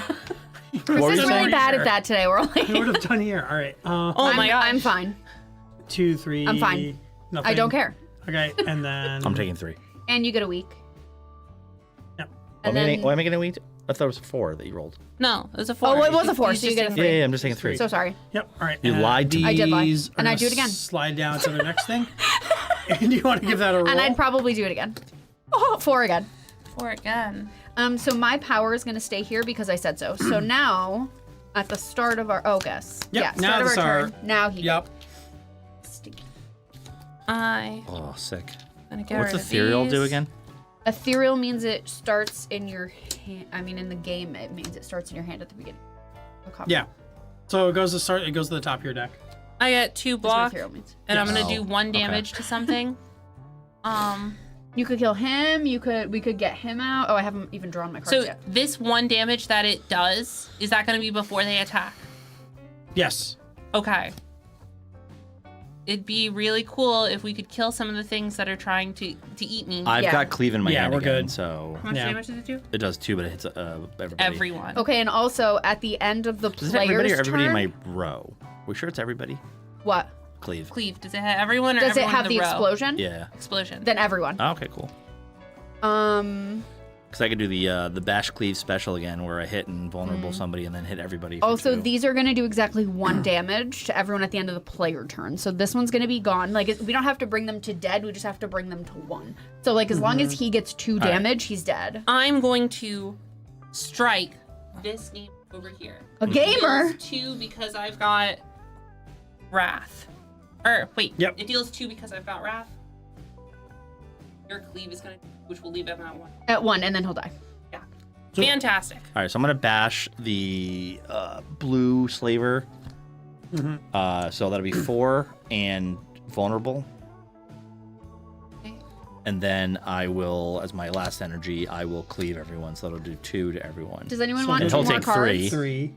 Chris were is you really saying? bad at that today. We're like, I would have done here. All right. Oh my gosh. I'm fine. 2, 3. I'm fine. Nothing. I don't care. Okay, and then I'm taking 3. And you get a week. Yep. And then, Why am I getting a week? I thought it was 4 that you rolled. No, it was a 4. Oh, it was You- a 4, you so you just get a take- 3. Yeah, I'm just taking 3. So sorry. Yep. All right. You lied to me. I did lie. these And are I do it gonna again. Slide down to the next thing. And you want to give that a roll? And I'd probably do it again. Oh, 4 again. 4 again. So my power is going to stay here because I said so. So now, at the start of our Yep, yeah, now start of our it's our- turn. Now he. Yep. Sticky. Oh, sick. Gonna get What's rid of ethereal do these. again? Ethereal means it starts in your hand. I mean, in the game, it means it starts in your hand at the beginning. A copy. Yeah. So it goes to start. It goes to the top of your deck. I get 2 That's what block, ethereal means. and I'm Yes. gonna do 1 Okay. damage to something. You could kill him. We could get him out. Oh, I haven't even drawn my cards So yet. this 1 damage that it does, is that gonna be before they attack? Yes. Okay. It'd be really cool if we could kill some of the things that are trying to eat me. I've Yeah. got Cleave in my Yeah, hand we're again, good. so How much Yeah. damage does it do? it does 2, but it hits everybody. Everyone. Okay, and also at the end of the Is it everybody player's or everybody turn. in my row? We sure it's everybody? What? Cleave. Cleave. Does it have everyone or Does it everyone have in the row? explosion? Yeah. Explosion. Then everyone. Oh, okay, cool. Because I could do the bash cleave special again, where I hit and vulnerable somebody and then hit everybody. For Also, 2. these are going to do exactly 1 damage to everyone at the end of the player turn. So this one's going to be gone. Like, we don't have to bring them to dead. We just have to bring them to 1. So, like, as long as he gets 2 right. damage, he's dead. I'm going to strike this game over here. A gamer? It deals 2 because I've got Wrath. Or, wait. Yep. It deals 2 because I've got Wrath. Your Cleave is going to, which will leave him at 1. At 1, and then he'll die. Yeah. Fantastic. All right, so I'm gonna bash the blue slaver. So that'll be 4 and vulnerable. Okay. And then I will, as my last energy, I will cleave everyone. So that'll do 2 to everyone. Does anyone So want then 2 he'll more take cards? 3. 3.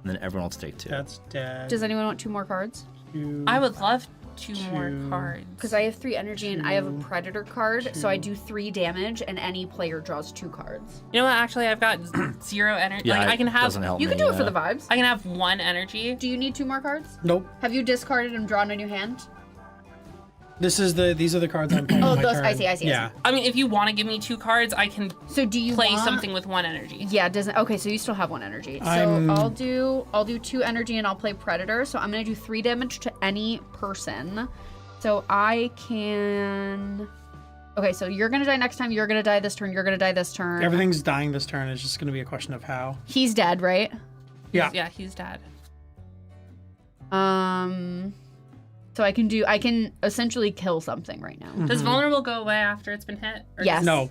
And then everyone else take 2. That's dead. Does anyone want 2 more cards? 2. I would love 2 more 2. cards. Because I have 3 energy and I have a predator card, so I do 3 damage, and any player draws 2 cards. You know what? Actually, I've got 0 energy. Yeah, like, I can it have. doesn't help You me, can do it for the vibes. I can have 1 energy. Do you need 2 more cards? Nope. Have you discarded and drawn a new hand? These are the cards I'm playing. Oh, on my those- turn. I see, I see, I Yeah. see. I mean, if you want to give me 2 cards, I can So do you play want... something with 1 energy. Yeah, doesn't. Okay, so you still have 1 energy. So I'm- I'll do 2 energy and I'll play predator. So I'm gonna do 3 damage to any person. So I can. Okay, so you're gonna die next time. You're gonna die this turn. You're gonna die this turn. Everything's dying this turn. It's just going to be a question of how. He's dead, right? Yeah. Yeah, he's dead. So I can essentially kill something right now. Does vulnerable go away after it's been hit? Or Yes. No.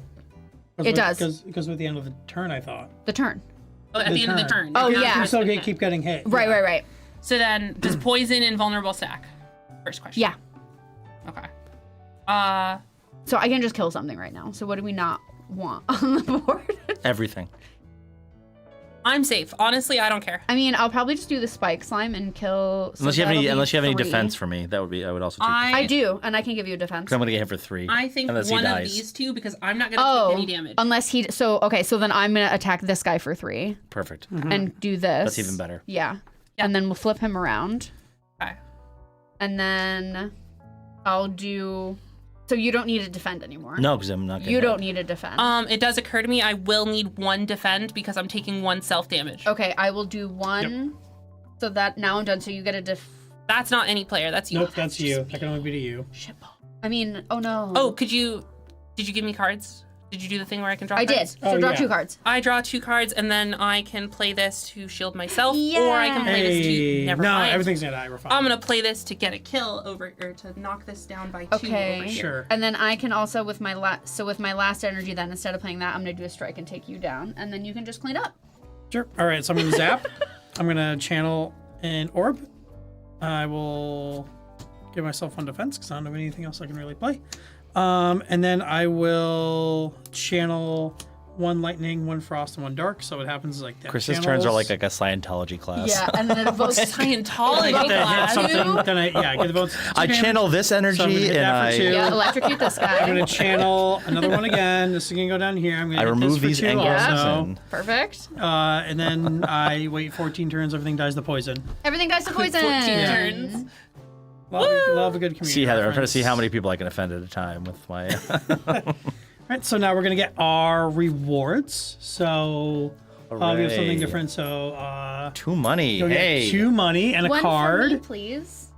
It does. Because with the end of the turn, I thought. The turn. Oh, at the end of the turn. Oh, If yeah. you're You still been hit. keep getting hit. Right, Yeah. right, right. So then, does poison and vulnerable stack? First question. Yeah. Okay. So I can just kill something right now. So what do we not want on the board? Everything. I'm safe. Honestly, I don't care. I mean, I'll probably just do the spike slime and kill. So Unless you have any 3. defense for me, I would also take. I do, and I can give you a defense. Because I'm gonna get hit for 3. I think unless one he of dies. these two because I'm not gonna take any damage. Unless he. So then I'm gonna attack this guy for 3 Perfect. and do this. That's even better. Yeah. And then we'll flip him around. Okay. And then I'll do. So you don't need to defend anymore. No, because I'm not. Gonna You hit. don't need to defend. It does occur to me I will need 1 defend because I'm taking 1 self damage. Okay, I will do 1. So that now I'm done. So you get a That's not any player. That's you. Nope, that's you. That can only be to you. shitball. I mean, oh no. Oh, did you give me cards? Did you do the thing where I can draw I cards? did. So draw yeah. 2 cards. I draw 2 cards and then I can play this to shield myself, or I can play this to never no, mind. everything's gonna die. We're fine. I'm gonna play this to get a kill over, or to knock this down by 2 Okay. over here. Sure. And then I can also with my last energy then instead of playing that I'm gonna do a strike and take you down, and then you can just clean up. Sure. All right, so I'm gonna zap. I'm gonna channel an orb. I will give myself 1 defense because I don't have anything else I can really play. And then I will channel 1 lightning, 1 frost, and 1 dark. So what happens is like that. Chris's turns are like a Scientology class. Yeah, and then it evokes Scientology Like Hit class. something, then I get the votes. I channel this energy So I'm gonna hit and that for 2. Yeah, electrocute this I'm guy. gonna channel another one again. This is gonna go down here. I'm gonna I hit remove this for these 2 angles also. and Perfect. And then I wait 14 turns. Everything dies to poison. Everything dies to poison. 14 turns. Love a good community. see Heather. I'm trying to see reference. how many people I can offend at a time with my. All right, so now we're gonna get our rewards. So we have something Hooray. different. So 2 money. you'll Hey. get 2 money and a 1 card. for me, please.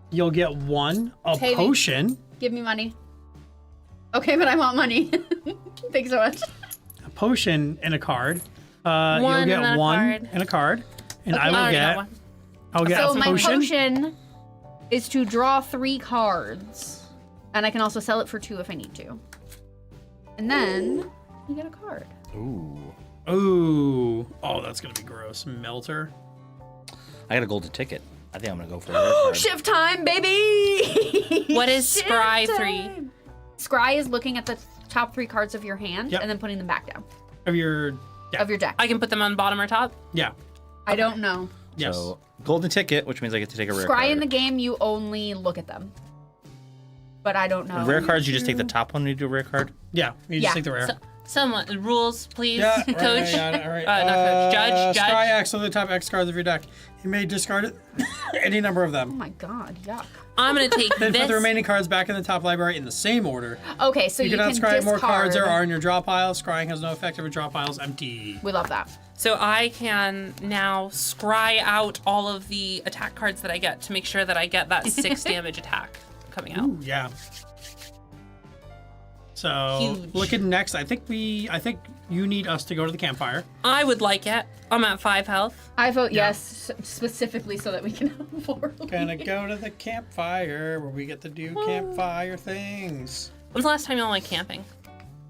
You'll get 1 Pay me. potion, Give me money. Okay, but I want money. Thanks so much. a potion, and a card. One You'll and get then a 1 card. and a card, and Okay. I I will already got get. one. I'll get So a my potion. potion is to draw 3 cards, and I can also sell it for 2 if I need to. And then you get a card. Ooh. Ooh, oh, that's gonna be gross. Melter. I got a golden ticket. I think I'm gonna go for a rare Oh, card. shift time, baby! What is Shift Scry time. 3? Scry is looking at the top 3 cards of your hand Yep. and then putting them back down Of your. Yeah. of your deck. I can put them on bottom or top. Yeah. I don't know. Yes. So golden ticket, which means I get to take a rare Scry card. in the game, you only look at them. But I don't know. Rare cards, you just take the top one when you do a rare card. Yeah. You Yeah. just take the rare. Someone rules, please, Yeah, coach. All right. Not coach. Judge. Scry X on the top X cards of your deck. You may discard it, any number of Oh them. my god, yuck. I'm gonna take Then this. put the remaining cards back in the top library in the same order. Okay, so You you cannot can scry discard. more cards there are in your draw pile. Scrying has no effect if your draw pile is empty. We love that. So I can now scry out all of the attack cards that I get to make sure that I get that 6 damage attack coming out. Ooh, yeah. So Huge. looking next, I think you need us to go to the campfire. I would like it. I'm at 5 health. I vote yes, specifically so that we can afford. Gonna go to the campfire where we get to do campfire things. When's the last time y'all went camping?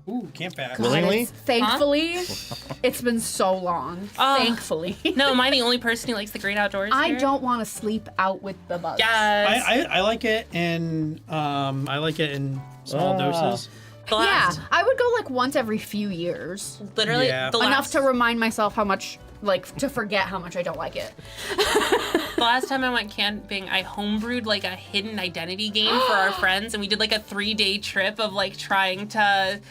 Ooh, camp back. Willingly? Thankfully, it's been so long. Oh. Thankfully. No, am I the only person who likes the great outdoors? I here? don't want to sleep out with the bugs. Yes. I like it in small doses. The Yeah, last, I would go like once every few years. literally, Yeah. the Enough last, to remind myself how much, like, to forget how much I don't like it. the last time I went camping, I homebrewed like a hidden identity game for our friends, and we did like a 3-day trip of like trying to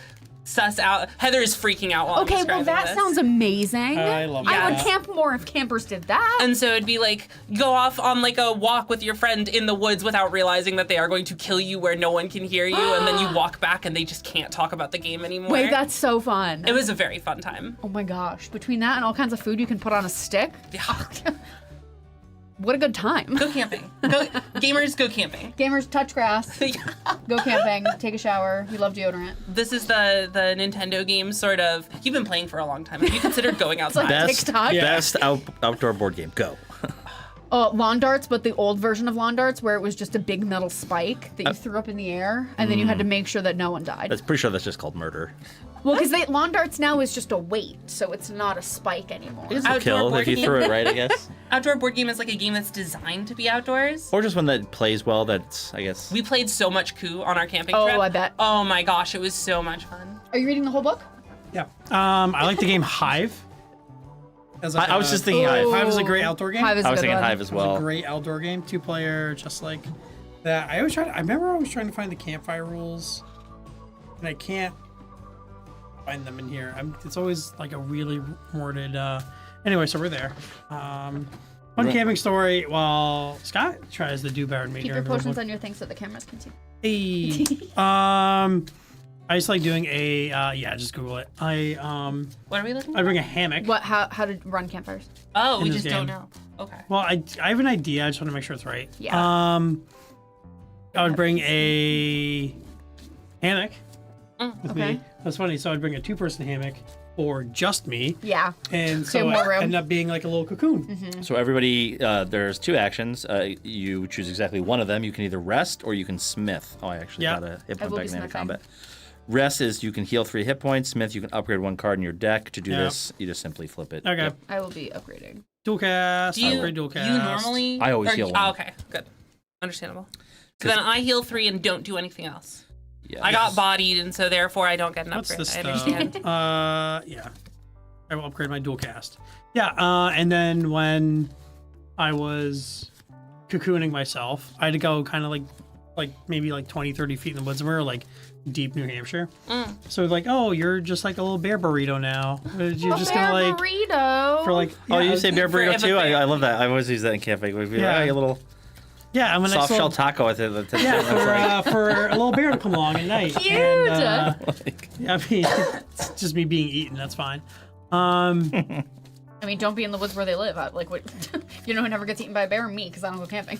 suss out. Heather is freaking out while I'm Okay, well, describing that this. sounds amazing. I love I would that. camp more if campers did that. And so it'd be like, go off on like a walk with your friend in the woods without realizing that they are going to kill you where no one can hear you, and then you walk back and they just can't talk about the game anymore. Wait, that's so fun. It was a very fun time. Oh my gosh. Between that and all kinds of food you can put on a stick, Yeah. what a good time. Go camping. Gamers, go camping. Gamers, touch grass, go camping, take a shower. We love deodorant. This is the Nintendo game sort of. You've been playing for a long time. Have you considered going outside? Best, TikTok? Yeah. best outdoor board game. Go. Lawn darts, but the old version of lawn darts where it was just a big metal spike that you threw up in the air, and then you had to make sure that no one died. That's pretty sure that's just called murder. Well, because lawn darts now is just a weight, so it's not a spike anymore. It's Outdoor a kill board if you game. threw it right, I guess. Outdoor board game is like a game that's designed to be outdoors. Or just one that plays well. That's, I guess. We played so much coup on our camping Oh, trip. I bet. Oh my gosh, it was so much fun. Are you reading the whole book? Yeah. I like the game Hive. As like I was just thinking Hive. Hive is a great outdoor game. Hive is I a was good thinking one. Hive as It's a well. great outdoor game, 2-player, just like that. I remember always trying to find the Campfire rules, and I can't find them in here. It's always like a really worded. Anyway, so we're there. Fun camping story while Scott tries to do better than me. Keep your during the potions book. on your thing so the cameras can see. Hey. I just like doing a just Google it. What are we looking I for? bring a hammock. What? How to run campfires? Oh, we in just this don't game. know. Okay. Well, I have an idea. I just want to make sure it's right. Yeah. I would bring a hammock with okay. me. That's funny. So I'd bring a 2-person hammock or just me, Yeah. and So so more it room. ended up being like a little cocoon. So everybody, there's 2 actions. You choose exactly one of them. You can either rest or you can smith. Oh, I actually Yeah. got a hit I point will back be in the end of smithing. combat. Rest is you can heal 3 hit points. Smith, you can upgrade 1 card in your deck. To do Yeah. this, you just simply flip it. Okay. Yep. I will be upgrading. Dual cast. Do you, upgrade dual cast. you normally? I always or- heal Oh, one. okay, good, understandable. So then I heal 3 and don't do anything else. Yeah. I got bodied, and so therefore I don't get an What's upgrade. this I stuff? understand. Yeah. I will upgrade my dual cast. Yeah, and then when I was cocooning myself, I had to go kind of like maybe like 20, 30 feet in the woods, and we were like deep New Hampshire. So like, oh, you're just like a little bear burrito now. You're just gonna like burrito. for like Oh, you yeah, say bear For burrito if a too? bear- I love that. I always use that in camping. We'd be like, Yeah. "Oh, you little yeah, I'm a nice soft little, shell taco with it. yeah for a little bear to come along at night. Cute. And, yeah, I mean, it's just me being eaten. That's fine. I mean, don't be in the woods where they live. Like, what? You know who never gets eaten by a bear? Me, because I don't go camping.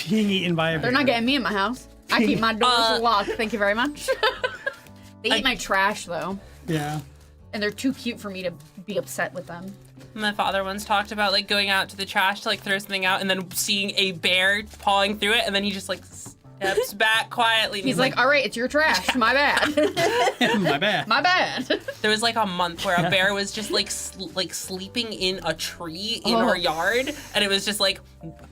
Being eaten by a bear. They're not getting me in my house. I keep my doors locked. Thank you very much. They eat my trash though, Yeah. and they're too cute for me to be upset with them. My father once talked about like going out to the trash to like throw something out, and then seeing a bear pawing through it, and then he just like steps back quietly. And He's like, "All right, it's your trash. My bad. My bad. My bad." there was like a month where a bear was just like sleeping in a tree in Oh. our yard, and it was just like,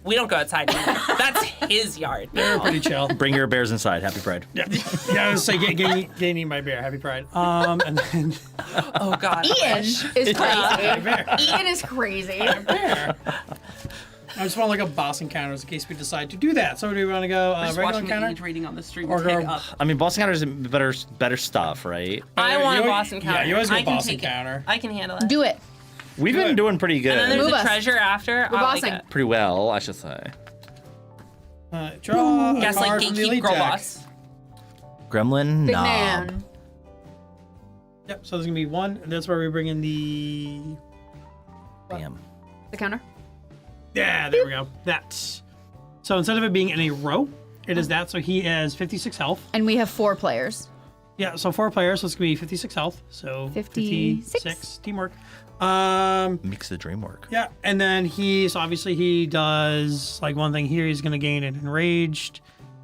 we don't go outside anymore. That's his yard. They're pretty chill. Bring your bears inside. Happy Pride. Yeah, I was say getting eaten by a bear. Happy Pride. And then Oh God. Ian is crazy. bear. Ian is crazy. Bear. I just want like a boss encounters in case we decide to do that. So do we want to go Just regular watching the encounter? age rating on the stream Or tick go- up. I mean, boss encounters is better stuff, right? I You want a always- boss encounter. Yeah, you always go I can boss take it. encounter. I can handle it. Do it. We've been doing pretty And then good. there's Move a us. treasure after. We're I'll take bossing. it. Pretty well, I should say. Draw a Gaslight card from the gatekeep elite girl deck. boss. Gremlin, Big knob. man. Yep. So there's gonna be one. And that's where we bring in the. Damn. The counter. Yeah, there we go. That. So instead of it being in a row, it is that. So he has 56 health. And we have 4 players. Yeah. So 4 players. So it's gonna be 56 health. So 56. 56 teamwork. Makes the dream work. Yeah, and then so obviously he does like one thing here. He's gonna gain an enraged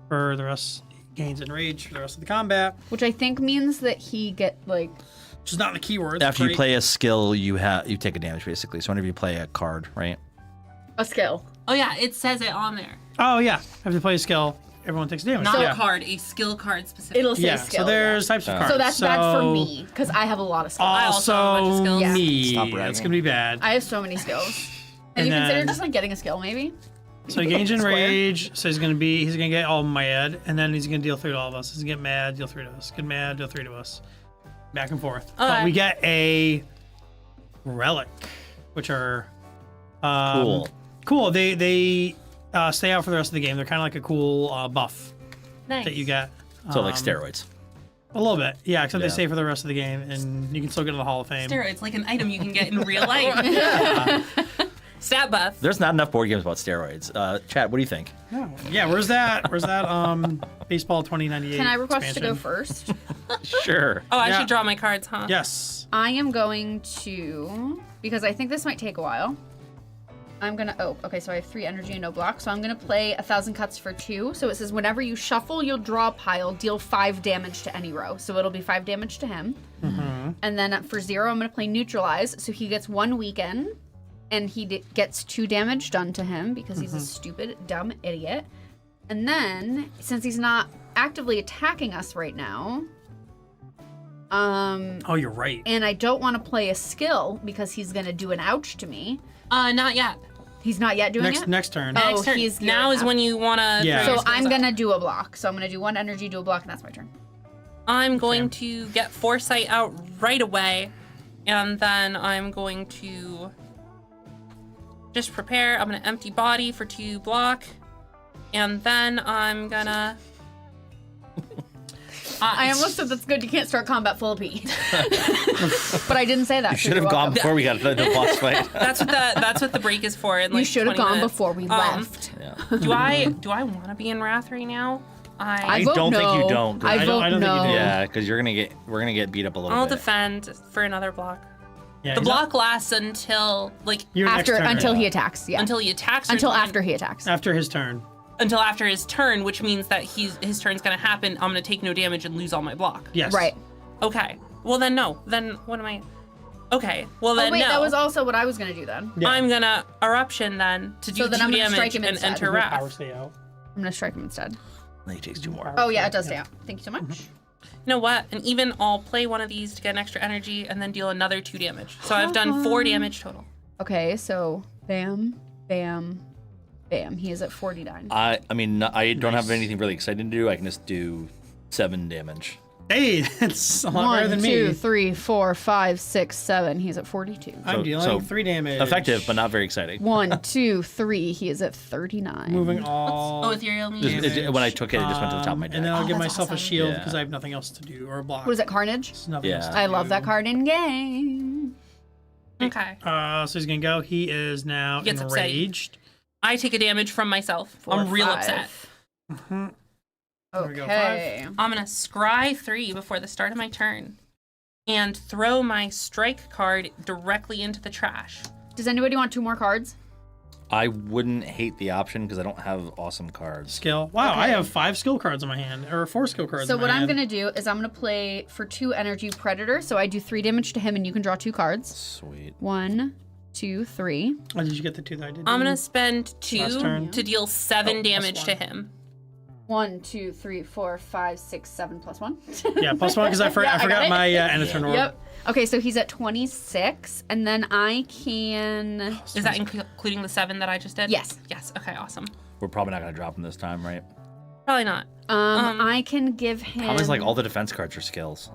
for the rest. He gains enraged for the rest of the combat, Which I think means that he get like which is not in the keywords. After you Great. play a skill, you take a damage basically. So whenever you play a card, right? a skill. Oh yeah, it says it on there. Oh yeah, after you play a skill, everyone takes damage. Not yeah. a card, a skill card specific. It'll say Yeah. skill. So there's types of Oh. cards. So that's for me because I have a lot of skills. I also have a bunch of Also skills. Yeah. me. Stop That's bragging. gonna be bad. I have so many skills. And you And consider then- just like getting a skill maybe? So he gains Square. enrage. So he's gonna get all mad, and then he's gonna deal 3 to all of us. He's gonna get mad, deal 3 to us. Get mad, deal 3 to us. Back and forth. But Okay. we get a relic, which are Cool. Cool. They stay out for the rest of the game. They're kind of like a cool buff Nice. that you get. So like steroids. A little bit, yeah. Except they Yeah. stay for the rest of the game, and you can still get to the Hall of Fame. Steroids, like an item you can get in real life. Stat buff. There's not enough board games about steroids. Chad, what do you think? Yeah. Where's that? Baseball 2098? Can I request to go expansion? first? Sure. Oh, I Yeah. should draw my cards, huh? Yes. I am going to, because I think this might take a while. I'm gonna, okay, so I have 3 energy and no block. So I'm gonna play 1,000 Cuts for 2. So it says whenever you shuffle, you'll draw a pile, deal 5 damage to any row. So it'll be 5 damage to him. And then for 0, I'm gonna play Neutralize. So he gets 1 weaken, and he gets 2 damage done to him because he's a stupid, dumb idiot. And then, since he's not actively attacking us right now, Oh, you're right. And I don't want to play a skill because he's gonna do an ouch to me. Not yet. He's not yet doing it? Next turn. Oh, Next turn. he's Now gearing is up. when you want to. Yeah. So I'm gonna do a block. So I'm gonna do 1 energy, do a block, and that's my turn. I'm going to get Foresight out right away, and then I'm going to just prepare. I'm gonna empty body for 2 block, and then I'm gonna. I almost said that's good. You can't start combat full of pee. But I didn't say that. You should have gone before we got the boss fight. That's what the break is for. In like You should have 20 gone minutes. before we left. Yeah. Do I want to be in Wrath right now? I vote don't think no. you don't. I vote I don't think you no. do. Yeah, because we're gonna get beat up a little I'll bit. defend for another block. Yeah, The he's not- block lasts until like your next turn. Until he attacks. Yeah. until he attacks. or Until something. after he attacks. After his turn. Until after his turn, which means that his turn's gonna happen. I'm gonna take no damage and lose all my block. Yes. Right. Okay. Well then no. Then what am I? Okay. Well then Oh wait, no. that was also what I was gonna do then. Yeah. I'm gonna eruption then to do So then 2 I'm gonna strike damage him and instead. enter Power wrath. stay out. I'm gonna strike him instead. Then he takes 2 more. Oh yeah, it does stay out. Thank you so much. You know what? And even I'll play one of these to get an extra energy and then deal another 2 damage. So I've done 4 damage total. Okay, so bam, bam, bam. He is at 49. I mean, I don't have anything really exciting to do. I can just do 7 damage. Hey, that's a lot better 1, than 2, me. 3, 4, 5, 6, 7. He's at 42. I'm dealing so 3 damage. Effective, but not very exciting. 1, 2, 3. He is at 39. Moving all. Oh, ethereal Just- means. when I took it, it just went to the top of my deck. And then I'll give that's myself a awesome. shield Yeah. because I have nothing else to do or a block. What is it, Carnage? There's nothing Yeah. else to I do. love that card in game. Okay. So he's gonna go. He is now Gets upset. enraged. I take a damage from myself. 4, I'm real 5. upset. There we go, Okay. I'm gonna scry 3 before the start of my turn and throw my strike card directly into the trash. Does anybody want 2 more cards? I wouldn't hate the option because I don't have awesome cards. Skill. Wow, I Okay. have 5 skill cards in my hand, or 4 skill cards. So in my what I'm hand. gonna do is I'm gonna play for 2 energy predator. So I do 3 damage to him, and you can draw 2 cards. Sweet. 1, 2, 3. Oh, did you get the 2 that I did? I'm gonna spend Last 2 turn. to deal 7 Oh, plus damage to 1. him. 1, 2, 3, 4, 5, 6, 7 plus 1. Yeah, plus 1 because I Yeah, I got forgot it. my end of turn orb. Yep. Okay, so he's at 26, and then I can. Is that including the 7 that I just did? Yes. Yes. Okay. Awesome. We're probably not gonna drop him this time, right? Probably not. I can give him. Probably like all the defense cards are skills.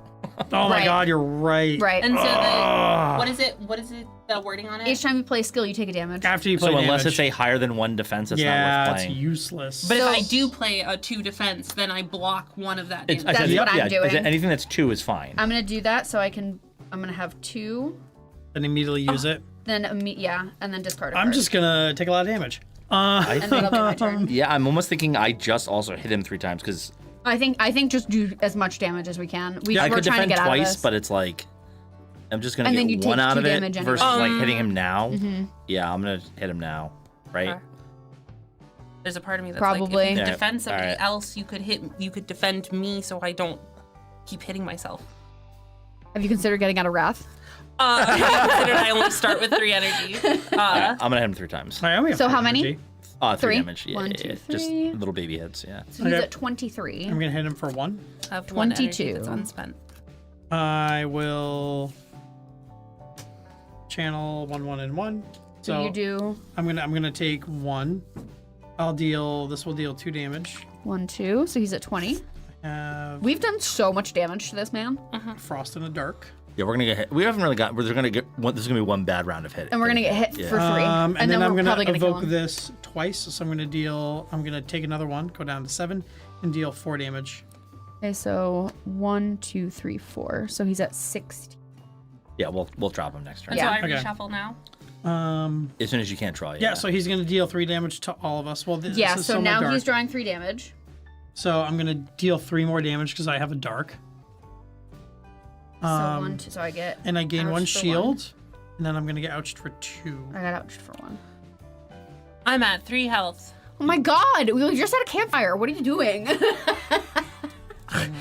Oh my Right. god, you're right. Right. And so Ah. the what is it? What is it? The wording on it? Each time you play a skill, you take a damage. After you play So unless damage. it's a higher than 1 defense, it's yeah, not worth it's playing. useless. But So- if I do play a 2 defense, then I block 1 of that damage. I said, That's what I'm I said doing. anything that's 2 is fine. I'm gonna do that so I can. I'm gonna have 2, then immediately use it. then and then discard a I'm card. just gonna take a lot of damage. And then it'll be my turn. Yeah, I'm almost thinking I just also hit him 3 times because I think just do as much damage as we can. Yeah, I We're could trying to defend get out of twice, this. but it's like I'm just gonna And then you get take 1 out 2 of it damage anyway. versus like hitting him now. Yeah, I'm gonna hit him now, right? Okay. There's a part of me that's Probably. like, if you Yeah, defend somebody alright. else, you could defend me, so I don't keep hitting myself. Have you considered getting out of Wrath? Considered I only start with 3 energy. I'm gonna hit him 3 times. I only have So 3 how many? energy. 3 3? damage. Yeah, 1, yeah, 2, yeah. Just 3. little baby hits. Yeah. So he's Okay. at 23. I'm gonna hit him for 1. I have 1 energy 22. that's unspent. I will channel 1, 1, and 1. So you do I'm gonna take 1. This will deal 2 damage. 1, 2. So he's at 20. Have We've done so much damage to this man, Frost in the Dark. Yeah, we're gonna get hit. We haven't really got. We're gonna get. This is gonna be 1 bad round of hit. and we're gonna get hit Yeah. for 3. And then we're I'm gonna probably gonna kill evoke him. this twice. So I'm gonna take another 1, go down to 7, and deal 4 damage. Okay, so 1, 2, 3, 4. So he's at 60. Yeah, we'll drop him next turn. And Yeah. so I Okay. reshuffle now. As soon as you can't draw. Yeah. Yeah, so he's gonna deal 3 damage to all of us. Well, this Yeah, is so my now dark. he's drawing 3 damage. So I'm gonna deal 3 more damage because I have a dark. So 1, 2. So I get. And I gain 1 ouched for shield. And then I'm gonna get ouched for 2. I got ouched for 1. I'm at 3 health. Oh my god! We just had a campfire. What are you doing?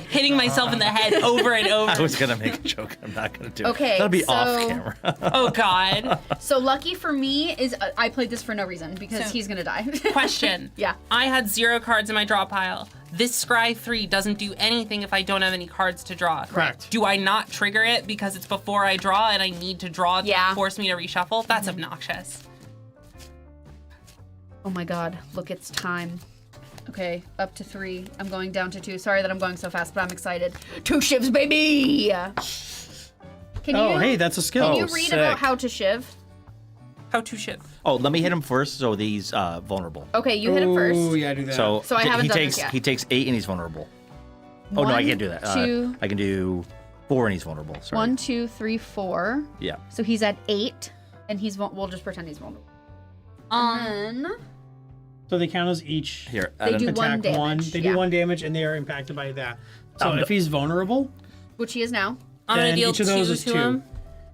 Hitting myself in the head over and I over. was gonna make a joke. I'm not gonna do it. Okay, That'll be so- off camera. Oh God. So lucky for me is I played this for no reason because So- he's gonna die. Question. Yeah. I had 0 cards in my draw pile. this Scry 3 doesn't do anything if I don't have any cards to draw. Correct. Do I not trigger it because it's before I draw and I need to draw to force me to reshuffle? That's obnoxious. Oh my god, look, it's time. Okay, up to 3. I'm going down to 2. Sorry that I'm going so fast, but I'm excited. 2 shivs, baby! Hey, that's a skill. Can you read sick. about how to shiv? How to shift. Oh, let me hit him first so he's vulnerable. Okay, you hit him first. Oh, yeah, do that. So, I haven't he done takes this yet. he takes 8 and he's vulnerable. Oh no, I can't do that. 2, I can do 4 and he's vulnerable. Sorry. 1, 2, 3, 4. Yeah. So he's at 8, and we'll just pretend he's vulnerable. And then So they count as each Here. They do attack damage, one. They yeah. do 1 damage, and they are impacted by that. So Oh, if he's vulnerable, which he is now. I'm gonna Then deal each of 2 those is to 2. him.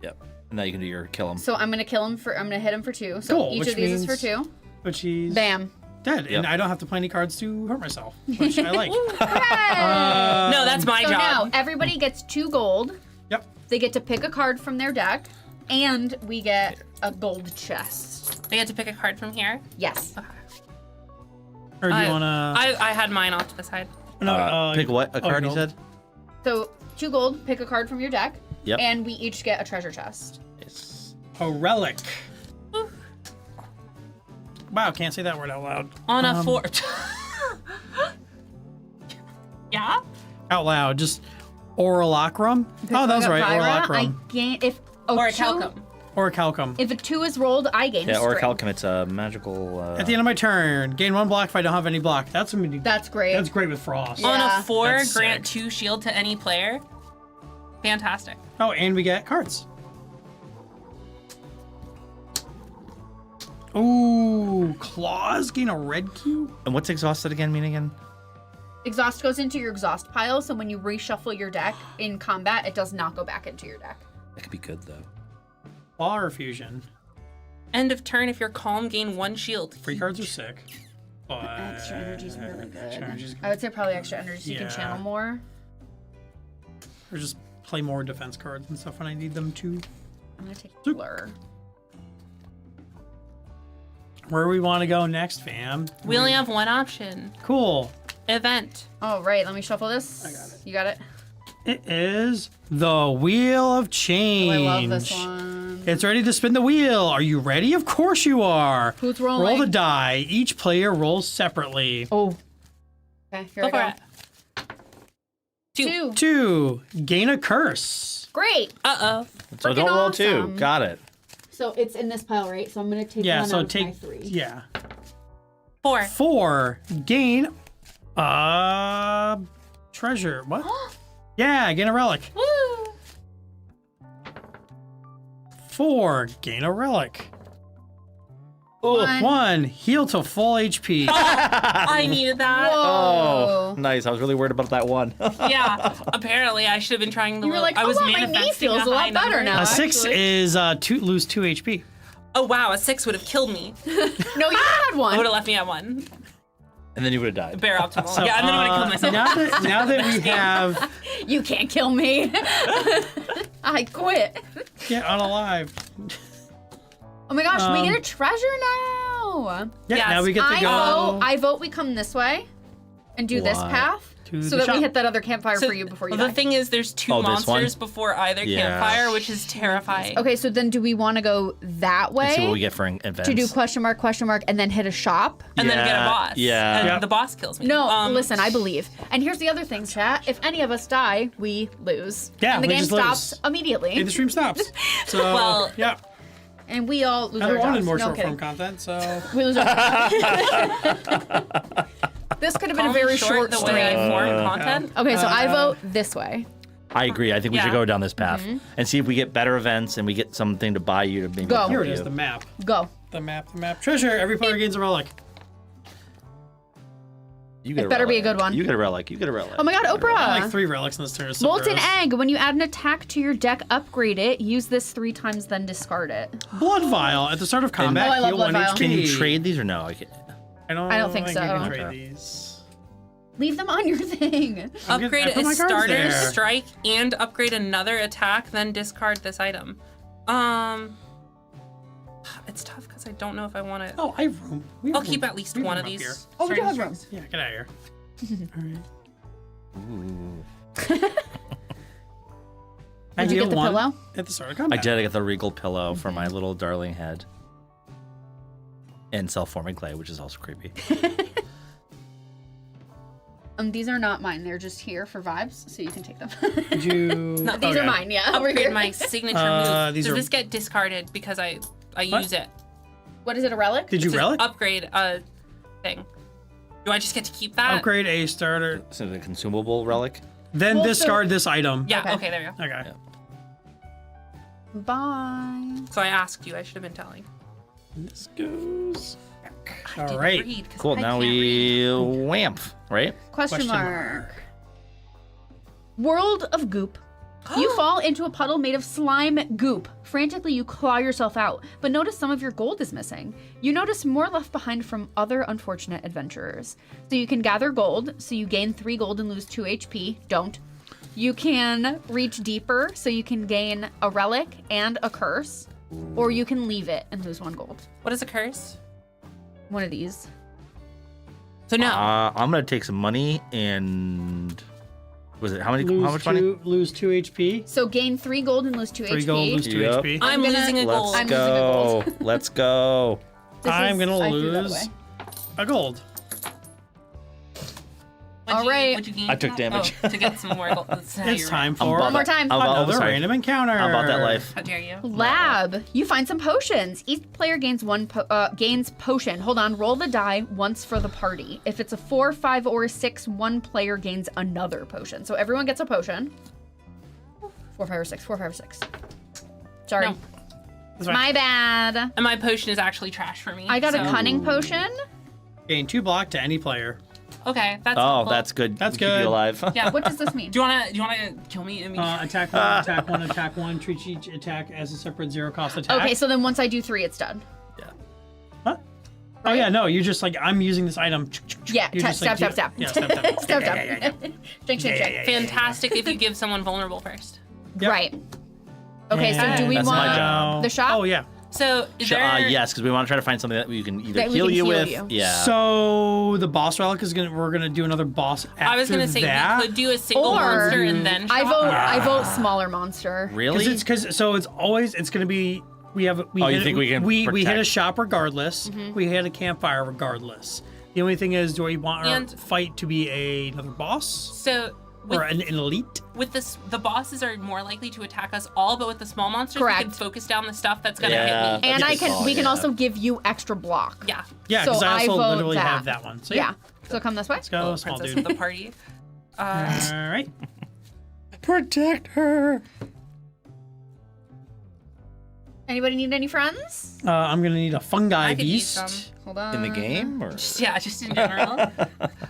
Yep. And now you can do your kill him. So I'm gonna hit him for 2. So Cool, each which of these is for means- 2. but she's Bam. dead, Yep. and I don't have to play any cards to hurt myself, which I like. No, that's my So now job. everybody gets 2 gold. Yep. They get to pick a card from their deck, and we get a gold chest. I get to pick a card from here. Yes. Or do you wanna? I had mine off to the side. No, pick what? A card, no. you said? So 2 gold, pick a card from your deck. Yep. And we each get a treasure chest. Yes. A relic. Wow, can't say that word out loud. On a 4. Yeah? Out loud, just Oralacrum. Oh, that was right, I Oralacrum. gain Or a Calcum. Orichalcum. If a 2 is rolled, I gain Yeah, a or string. Calcum, it's a magical. At the end of my turn, gain 1 block if I don't have any block. That's great. That's great. That's great with Frost. Yeah. On a 4, That's grant sick. 2 shield to any player. Fantastic. Oh, and we get cards. Ooh, claws gain a red cube. And what's exhausted again mean again? Exhaust goes into your exhaust pile, so when you reshuffle your deck in combat, it does not go back into your deck. That could be good though. Claw or fusion. End of turn, if you're calm, gain 1 shield. Free cards are sick. But Extra energy's really good. extra energy's I would say probably extra energy so you can Yeah. channel more. Or just play more defense cards and stuff when I need them to. I'm gonna take Blur. Where we want to go next, fam? We only have 1 option. Cool. Event. Oh, right. Let me shuffle this. I got it. You got it? It is the Wheel of Change. Oh, I love this one. It's ready to spin the wheel. Are you ready? Of course you are. Who's rolling? Roll the die. Each player rolls separately. Oh. Okay, here Go I for go. it. 2. 2. Gain a curse. Great. Uh-oh. So Freaking don't roll 2. awesome. Got it. So it's in this pile, right? So I'm gonna take Yeah, one so out of take my 3. Yeah. 4. 4. Gain treasure. What? Yeah, gain a relic. Woo! 4. Gain a relic. One. 1. Heal to full HP. I needed that. Oh, Whoa. nice. I was really worried about that one. Yeah. Apparently, I should have been trying to. You were like, I was oh, wow, my knee manifesting feels a lot high number. better now. A 6 actually. is lose 2 HP. Oh wow, a 6 would have killed me. No, you had Would one. have left me at 1. And then you would have died. Bare optimal. Yeah, and then I would have killed myself. Now that we have You can't kill me. I quit. get unalive. Oh my gosh, we get a treasure now. Yeah, Yes, now we get to I go vote we come this way and do this Why? path to so the that shop. we hit that other campfire So for you before you the die. thing is, there's 2 Oh, this monsters one? before either Yeah. campfire, which is terrifying. Okay, so then do we want to go that way Let's see what we get for events. to do question mark, and then hit a shop? And then get a Yeah, boss. yeah. And Yep. the boss kills me. No, listen, I believe. And here's the other thing, chat. If any of us die, we lose. Yeah, and the we game just lose. stops immediately. And the stream stops. So Well- yeah, And we all lose I our wanted jobs. more No, I'm short form kidding. content. So We lose our This could have been a very short the stream. way I form content. Okay, so I vote this way. I agree. I think we Yeah. should go down this path and see if we get better events and we get something to buy you to maybe Go. help here it you. is, the map. Go. The map. Treasure. Every player gains a relic. You get It better be a good one. You get a relic. You get a relic. Oh my god, I have Oprah! like 3 relics in this turn. It's so Molten gross. Egg. When you add an attack to your deck, upgrade it. Use this 3 times, then discard it. Blood vial. At the start of combat, Oh, I love heal blood 1 vial. HP. Can you trade these or no? I can't. I don't think you so. can trade Okay. these. Leave them on your thing. Upgrade I put a my cards starter there. strike and upgrade another attack, then discard this item. It's tough because I don't know if I want to. Oh, I have room. We have I'll room. keep at least We have one room of up these. here. Oh, we do starting have room. strikes. Yeah, get out of here. Ooh. Did you get the pillow? At the start of I combat. did. I got the regal pillow for my little darling head. And self-forming clay, which is also creepy. These are not mine. They're just here for vibes, so you can take them. Did you? No, These are mine, yeah. Over Upgrade here. my signature move. these Does are- this get discarded because I use it? What is it, a relic? Did you It says relic? Upgrade a thing. Do I just get to keep that? Upgrade a starter. So the consumable relic. Then Well, so- discard this item. Yeah. Okay. Okay. There you go. Okay. Yeah. Bye. So I asked you. I should have been telling. This goes. I All didn't right. read 'cause Cool. I Now can't read. we whamp, right? Question mark. World of Goop. You fall into a puddle made of slime goop. Frantically, you claw yourself out, but notice some of your gold is missing. You notice more left behind from other unfortunate adventurers. So you can gather gold, so you gain 3 gold and lose 2 HP. Don't. You can reach deeper, so you can gain a relic and a curse, or you can leave it and lose 1 gold. What is a curse? One of these. So no. I'm gonna take some money and was it how many? Lose how much money? Lose 2 HP. So gain 3 gold and lose 2 3 HP. gold, lose 2 Yep. HP. I'm gonna- losing a Let's gold. I'm losing a go. gold. Let's go. This I'm is- gonna I threw that lose away. a gold. What'd All you- right. what'd you gain I for took that? damage. Oh, to get some more gold. That's how It's you're time right. for One more time. another sorry. random encounter. How about that life? How dare you? Lab. You find some potions. Each player gains gains potion. Hold on. Roll the die once for the party. If it's a 4, 5, or 6, one player gains another potion. So everyone gets a potion. 4, 5, or 6. 4, 5, or 6. Sorry. No. That's right. My bad. And my potion is actually trash for me. I got a so- cunning potion. Gain 2 block to any player. Okay, that's Oh, helpful. that's good. That's Keep good. you alive. Yeah. What does this mean? Do you wanna kill me? I mean, Attack 1, attack 1, attack 1. Treat each attack as a separate 0 cost attack. Okay, so then once I do 3, it's done. Huh? Oh yeah, no, you just like I'm using this item. Yeah, You tap, just, like, stab, do- stab, Yeah, stab. stab, stab. Stab, Yeah, stab. yeah, yeah, Shake, shake, shake. fantastic if you give someone vulnerable first. Yep. Right. Okay, so do we That's my want job. the shop? Oh yeah. So is there? Yes, because we want to try to find something that we can either That we heal can you heal with. you. Yeah. So the boss relic is we're gonna do another boss after I was gonna say that. we could do a single Or- monster and then I shop. vote. I vote smaller monster. Really? It's gonna be we Oh, you think we can we hit a protect- shop regardless. Mm-hmm. We hit a campfire regardless. The only thing is, do we want our And- fight to be another boss So with, or an elite? with this, the bosses are more likely to attack us all, but with the small monsters, we Correct. can focus down the stuff that's gonna Yeah. hit me. And That's I a good can. call, We can yeah. also give you extra block. Yeah. Yeah, So because I also vote literally that. have that one. So Yeah. So come this way. let's go, Little small princess dude. of the party. All right. protect her. Anybody need any friends? I'm gonna need a fungi I could use some. beast. Hold on. In the game, or Yeah, just in general.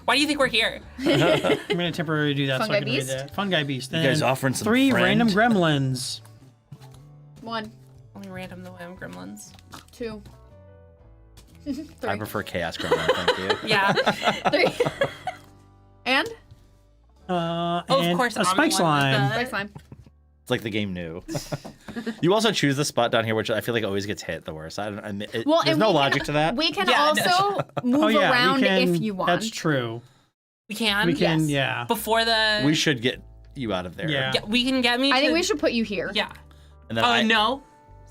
Why do you think we're here? I'm gonna temporarily do that so I Fungi can read beast? that. Fungi beast. you guys And offering some 3 friend? random gremlins. 1, Only random the way I'm gremlins. 2, I 3, prefer chaos gremlin. Thank you. Yeah. 3. And of And course, a I'm the spike one with slime. the- next time. It's like the game new. You also choose the spot down here, which I feel like always gets hit the worst. There's and no we logic can, to that. We can Yeah, no. also move Oh yeah, around we can, if you want. That's true. We can. We can, Yes. yeah. Before the. We should get you out of there. Yeah. Yeah, we can get me. I think to- we should put you here. Yeah. And then Oh no!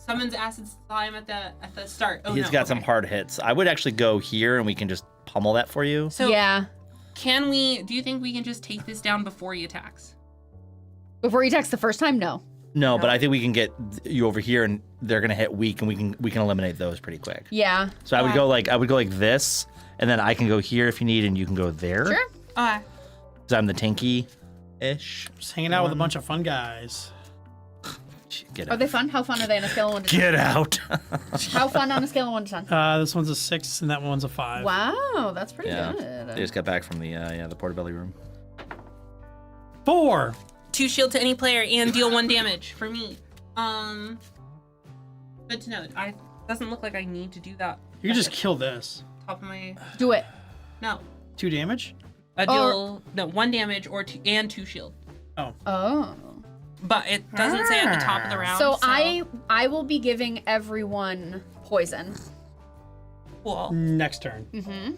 Summons acid slime at the start. Oh he's no. got some okay. hard hits. I would actually go here, and we can just pummel that for you. So Yeah. can we? Do you think we can just take this down before he attacks? Before you text the first time, no. No, but No. I think we can get you over here, and they're gonna hit weak, and we can eliminate those pretty quick. Yeah. So I would go like this, and then I can go here if you need, and you can go there. Sure. Okay. Because I'm the tanky-ish. Just hanging out with a bunch of fun guys. Get Are out. they fun? How fun are they on a scale of 1 to 10? Get out. How fun on a scale of 1 to 10? This one's a 6 and that one's a 5. Wow, that's pretty Yeah. good. They just got back from the portobello room. 4. 2 shield to any player and deal 1 damage for me. Good to know. I doesn't look like I need to do that. You can just kill this. Top of my Do it. no. 2 damage? I deal no 1 damage or 2 shield. Oh. But it doesn't say at the top of the round. So I will be giving everyone poison. cool. Next turn. Mm-hmm.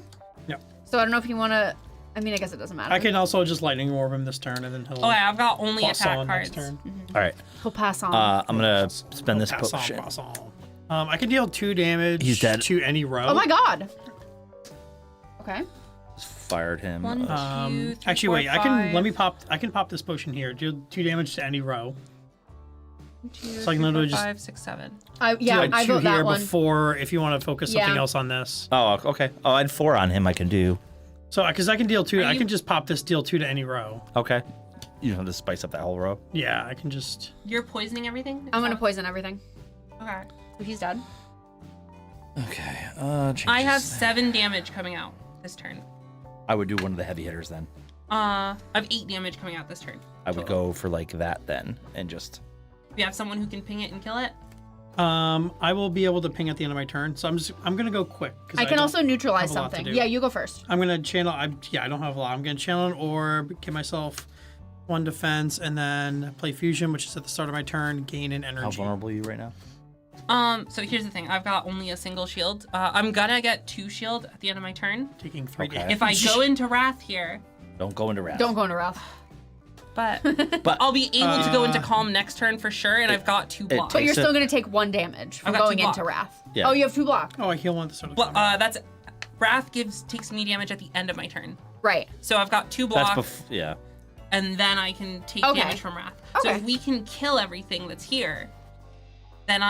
Yep. So I don't know if you want to I mean, I guess it doesn't matter. I can also just lightning orb him this turn, and then he'll. Oh, yeah, I've got only pass attack on cards. next turn. All right. He'll pass on. I'm gonna spend this Pass on, potion. pass on. I can deal 2 damage. He's dead. To any row. Oh my god. Okay. Fired him. One, two, three, Actually, four, wait. I can five. pop this potion here. Do 2 damage to any row. Two, So I can three, literally four, just 5, 6, 7. Do like I 2 vote here that one. before if you want to focus something Yeah. else on this. Oh, okay. Oh, I had 4 on him. I can do. So because I can deal 2, I you- can just pop this deal 2 to any row. Okay. You don't have to spice up that whole row. Yeah, I can just. You're poisoning everything? I'm gonna poison everything. Okay. So he's dead. Okay. I have 7 damage coming out this turn. I would do one of the heavy hitters then. I have 8 damage coming out this turn. I would go for like that then, and just. You have someone who can ping it and kill it? I will be able to ping at the end of my turn. So I'm gonna go quick. I can also neutralize have a lot to something. do. Yeah, you go first. I'm gonna channel. I don't have a lot. I'm gonna channel an orb, give myself 1 defense, and then play fusion, which is at the start of my turn. Gain an energy. How vulnerable are you right now? So here's the thing. I've got only a single shield. I'm gonna get 2 shield at the end of my turn. Taking 3 Okay. damage. If I go into Wrath here, Don't go into wrath. Don't go into Wrath. but But I'll be able to go into Calm next turn for sure, and I've got 2 blocks. But you're Takes it- still gonna take 1 damage from I've got going 2 into block. Wrath. Yeah. Oh, you have 2 block. Oh, I heal 1 at the start of Well, combat. that's Wrath takes me damage at the end of my turn. Right. So I've got 2 that's blocks, yeah. and then I can take Okay. damage from Wrath. So Okay. if we can kill everything that's here, then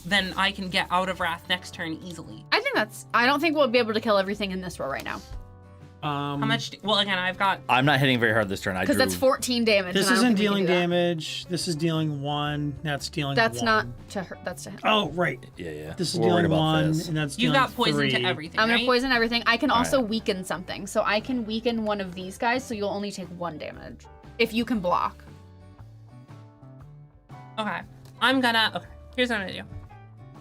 then I can get out of Wrath next turn easily. I don't think we'll be able to kill everything in this row right now. How much? Well, again, I've got. I'm not hitting very hard this turn. I Because drew. that's 14 damage. This and I don't isn't think we can dealing do that. damage. This is dealing 1. That's dealing. That's 1. not to her. That's to him. Oh, right. Yeah. This is We're worried dealing about 1, this. and that's You dealing got poison 3. to everything. I'm gonna right? poison everything. I can also Alright. weaken something. So I can weaken one of these guys, so you'll only take 1 damage. If you can block. Okay. Okay. Here's what I'm gonna do.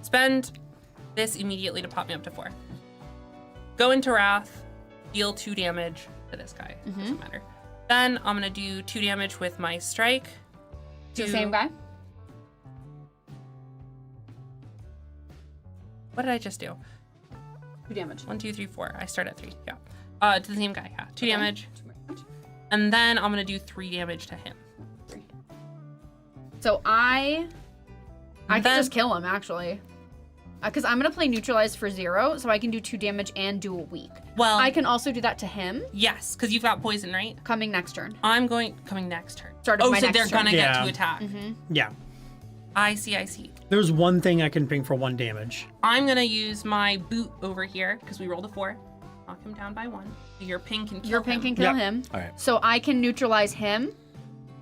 Spend this immediately to pop me up to 4. Go into Wrath. Deal 2 damage to this guy. Doesn't matter. Then I'm gonna do 2 damage with my strike. To the same guy? What did I just do? 2 damage. 1, 2, 3, 4. I start at 3. Yeah. To the same guy. Yeah. 2 damage. And then I'm gonna do 3 damage to him. 3. So I can Then- just kill him, actually. Because I'm gonna play neutralize for 0, so I can do 2 damage and do a weak. Well, I can also do that to him yes, because you've got poison, right? coming next turn. I'm coming next turn. Start of Oh, my so next they're turn. gonna Yeah. get to attack. Yeah. I see. There's one thing I can ping for 1 damage. I'm gonna use my boot over here because we rolled a 4. Knock him down by 1. Your ping can kill Your ping him. can kill Yep. him. All right. So I can neutralize him,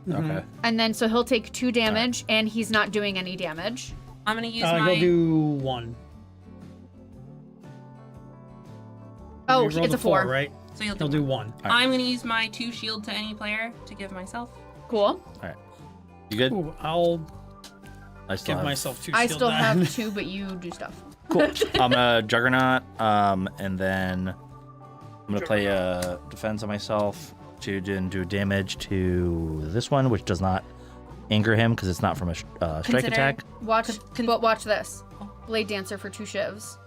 Okay. and then so he'll take 2 damage, and he's not doing any damage. I'm gonna use my. He'll do 1. Oh, You rolled it's a 4. right? So you'll He'll do 1. I'm gonna use my 2 shield to any player to give myself. Cool. All right. You good? Ooh, I'll I still give have. myself 2 I shield still then. have 2, but you do stuff. Cool. I'm gonna Juggernaut, and then I'm gonna play a defense on myself to do damage to this one, which does not anger him because it's not from a strike Consider- attack. But watch this. Blade Dancer for 2 shivs.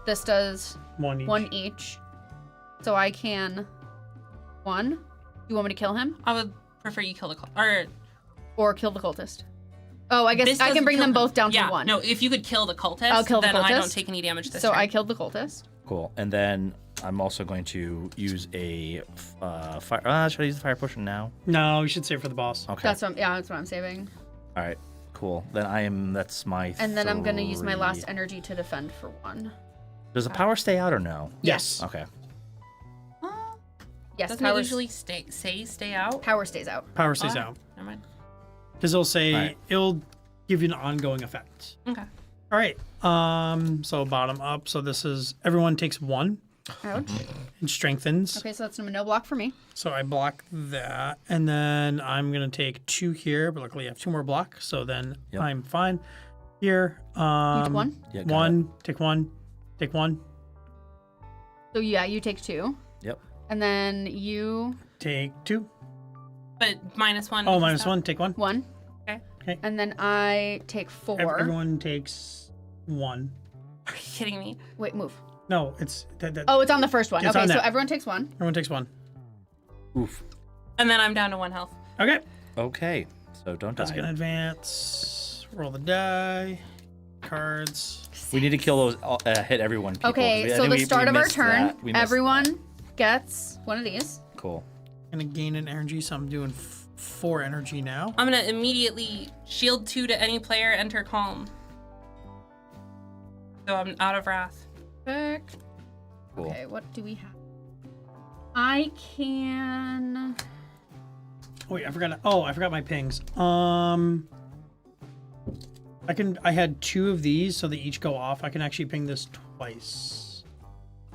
This does 1 each. 1 each. So I can 1. You want me to kill him I would prefer you kill the or kill the cultist? Oh, I guess This I can doesn't bring kill them him. both down Yeah, to 1. no, if you could kill the cultist, I'll kill the then I don't cultist. take any damage this So turn. I killed the cultist. Cool. And then I'm also going to use a fire. Should I use the fire potion now? No, you should save for the boss. Okay. That's what I'm saving. All right. Cool. Then that's my. And then I'm gonna use my 3. last energy to defend for 1. Does the power stay out or no? Yes. Okay. Yes, Doesn't it usually stay out? power stays out. Power stays Oh, out. Never mind. Because it'll say Alright. it'll give you an ongoing effect. Okay. All right. So bottom up. So this is everyone takes 1 Ouch. and strengthens. Okay, so that's no block for me. So I block that, and then I'm gonna take 2 here. But luckily I have 2 more blocks, so then Yep. I'm fine. Here. You took 1. Yeah. got 1. Take 1. Take 1. So yeah, you take 2. Yep. And then you Take 2. But -1. Oh, because -1. Take 1. 1. Okay. Okay. And then I take 4. Everyone takes 1. Are you kidding me? Wait, move. No, it's that. Oh, it's on the first one. It's Okay, on so that. everyone takes 1. Everyone takes 1. Oof. And then I'm down to 1 health. Okay. Okay. So don't That's die. gonna advance. Roll the die. Cards. We need to kill those. Hit everyone. People. Okay, I so think the we start of our missed turn, that. We missed everyone that. gets one of these. Cool. Gonna gain an energy, so I'm doing 4 energy now. I'm gonna immediately shield 2 to any player, enter calm. So I'm out of wrath. Perfect. Cool. Okay, what do we have? I can. Oh, wait, I forgot. I forgot my pings. I had 2 of these, so they each go off. I can actually ping this twice.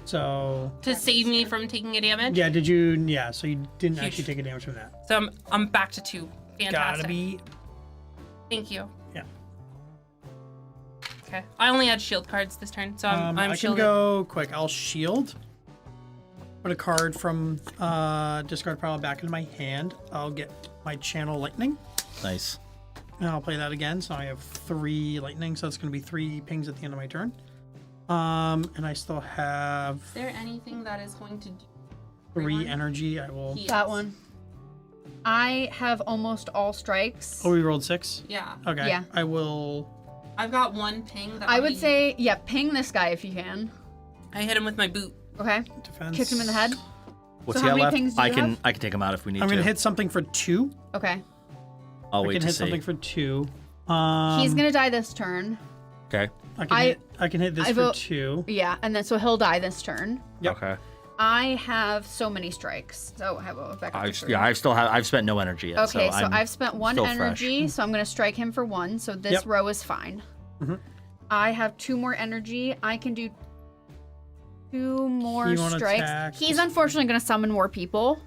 So. To save me from taking a damage? Yeah. Did you? Yeah. So you didn't Huge. actually take a damage from that. So I'm back to 2. Fantastic. Gotta be. Thank you. Yeah. Okay. I only had shield cards this turn, so I'm I can shielded. go quick. I'll shield. Put a card from discard pile back into my hand. I'll get my channel lightning. Nice. And I'll play that again. So I have 3 lightning. So it's going to be 3 pings at the end of my turn. And I still have Is there anything that is going to do 3 everyone? energy. I will. Yes. That one. I have almost all strikes. Oh, we rolled 6. Yeah. Okay. Yeah. I will. I've got 1 ping that I I'll would be- say, yeah, ping this guy if you can. I hit him with my boot. Okay. Defense. Kicked him in the head. What's So he how got many left? pings do I you can have? I can take him out if we need I'm to. going to hit something for 2. Okay. I'll I wait can to hit see. something for 2. He's gonna die this turn. Okay. I can hit this I for vote- 2. Yeah, and then so he'll die this turn. Yep. Okay. I have so many strikes. So I will back up to 3. I've spent no energy yet. Okay, so I'm I've spent 1 still fresh. energy, so I'm gonna strike him for 1. So this Yep. row is fine. Mhm. I have 2 more energy. I can do 2 more You wanna strikes. attack? He's unfortunately gonna summon more people.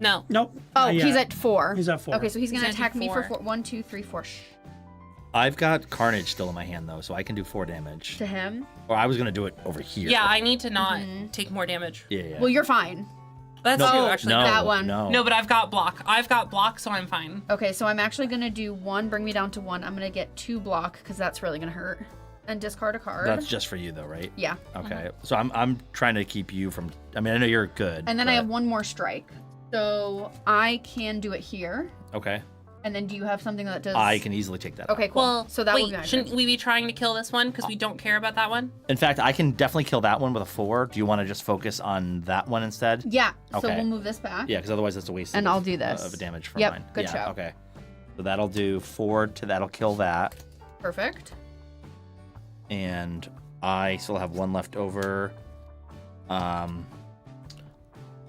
No. Nope. Oh, not he's yet. at 4. He's at 4. Okay, so he's gonna He's gonna attack do me for 4. 4. 1, 2, 3, 4. Shh. I've got Carnage still in my hand though, so I can do 4 damage. To him. Or I was gonna do it over here. Yeah, I need to not take more damage. Yeah. Well, you're fine. That's no, true, actually. no, that one. No. No, but I've got block. I've got block, so I'm fine. Okay, so I'm actually gonna do 1, bring me down to 1. I'm gonna get 2 block because that's really gonna hurt. And discard a card. That's just for you though, right? Yeah. Okay. So I'm trying to keep you from. I mean, I know you're good. And then I but- have 1 more strike. So I can do it here. Okay. And then do you have something that does? I can easily take that. Okay, cool. Well, so that wait, will be my shouldn't turn. we be trying to kill this one because we don't care about that one? In fact, I can definitely kill that one with a 4. Do you want to just focus on that one instead? Yeah. So Okay. we'll move this back. Yeah, because otherwise that's a waste. And of, I'll do this. of damage from Yep, mine. good yeah, shout. Okay. So that'll do 4 to that'll kill that, Perfect. and I still have 1 left over.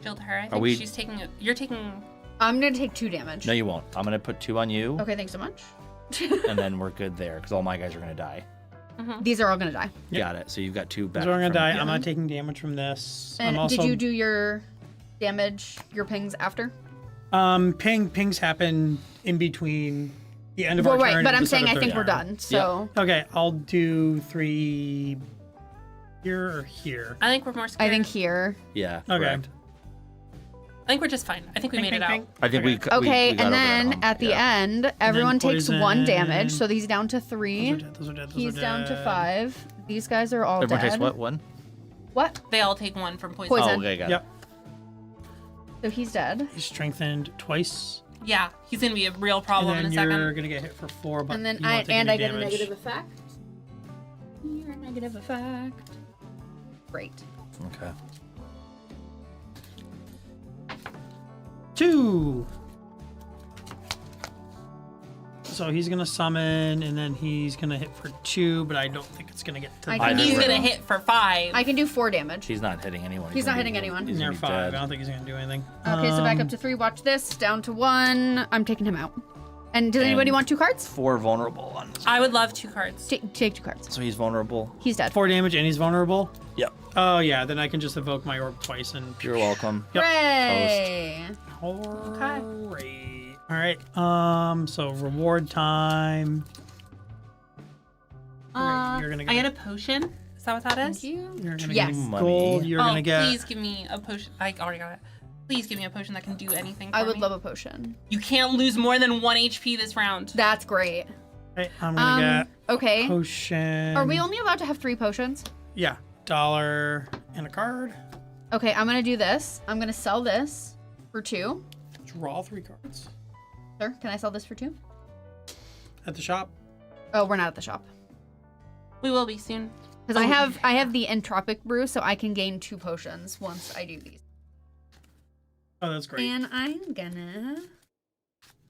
Shield her. I Are think we- she's taking it. You're taking. I'm gonna take 2 damage. No, you won't. I'm gonna put 2 on you, Okay, thanks so much. and then we're good there because all my guys are gonna die. These are all gonna die. Yep. Got it. So you've got 2 back. So I'm gonna from- die. yeah. I'm not taking damage from this. And I'm also, did you do your damage, your pings after? pings happen in between the end of Well, our turn. right, but and I'm the start saying of I think their we're turn. done. So Okay, I'll do 3 here or here. I think we're more scared. I think here. Yeah. Okay. Correct. I think we're just fine. I think we Ping, made ping, it out. ping. I think we. Okay, we got and over that then hump, at the yeah. end, everyone takes 1 poison. damage, so he's down to 3. Those are dead. Those are dead. Those He's are down to dead. 5. These guys are all Everyone dead. takes what? 1? What? They all take 1 from poison. Poison. Oh, okay, got Yep. So he's dead. He's strengthened twice. Yeah, he's gonna be a real problem in And a then you're second. gonna get hit for 4, but And then you won't take I any get a damage. negative effect. You're a negative effect. Great. it. Okay. 2. So he's gonna summon, and then he's gonna hit for 2, but I don't think it's gonna get to I the can He's do- gonna hit for 5. I can do 4 damage. He's not hitting anyone. He's not gonna hitting be- anyone. He's near gonna be 5. I dead. don't think he's gonna do anything. Okay, so back up to 3. Watch this. Down to 1. I'm taking him out. And does anybody And- want 2 cards? 4 vulnerable on this. I would love 2 cards. Take 2 cards. So he's vulnerable. He's dead. 4 damage, and he's vulnerable. Yep. Oh yeah, then I can just evoke my orb twice and. You're welcome. Yep. Hooray! Hooray. All right. So reward time. You're gonna I get get a potion. Is that what that is? Thank you. You're gonna Yes. get Money. gold. You're Oh, gonna get. please give me a potion. I already got it. Please give me a potion that can do anything for I would me. love a potion. You can't lose more than 1 HP this round. That's great. Right, I'm gonna Okay. get potion. Are we only allowed to have 3 potions? Yeah, $1 and a card. Okay, I'm gonna do this. I'm gonna sell this. For 2. Draw 3 cards. Sir, can I sell this for 2? At the shop. Oh, we're not at the shop. We will be soon. Because I have the entropic brew, so I can gain 2 potions once I do these. Oh, that's great. And I'm gonna...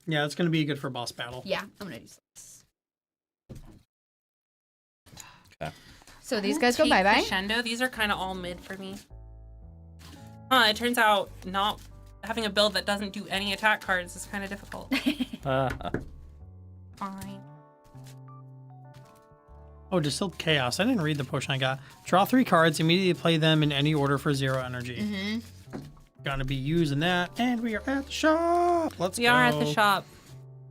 Yeah, it's gonna be good for boss battle. Yeah, I'm gonna do this. Okay. So these guys go bye-bye. Crescendo. These are kind of all mid for me. It turns out not having a build that doesn't do any attack cards is kind of difficult. Fine. Oh, Distilled Chaos. I didn't read the potion I got. Draw 3 cards, immediately play them in any order for 0 energy. Mm-hmm. Gonna be using that, and we are at the shop. Let's go. We are at the shop.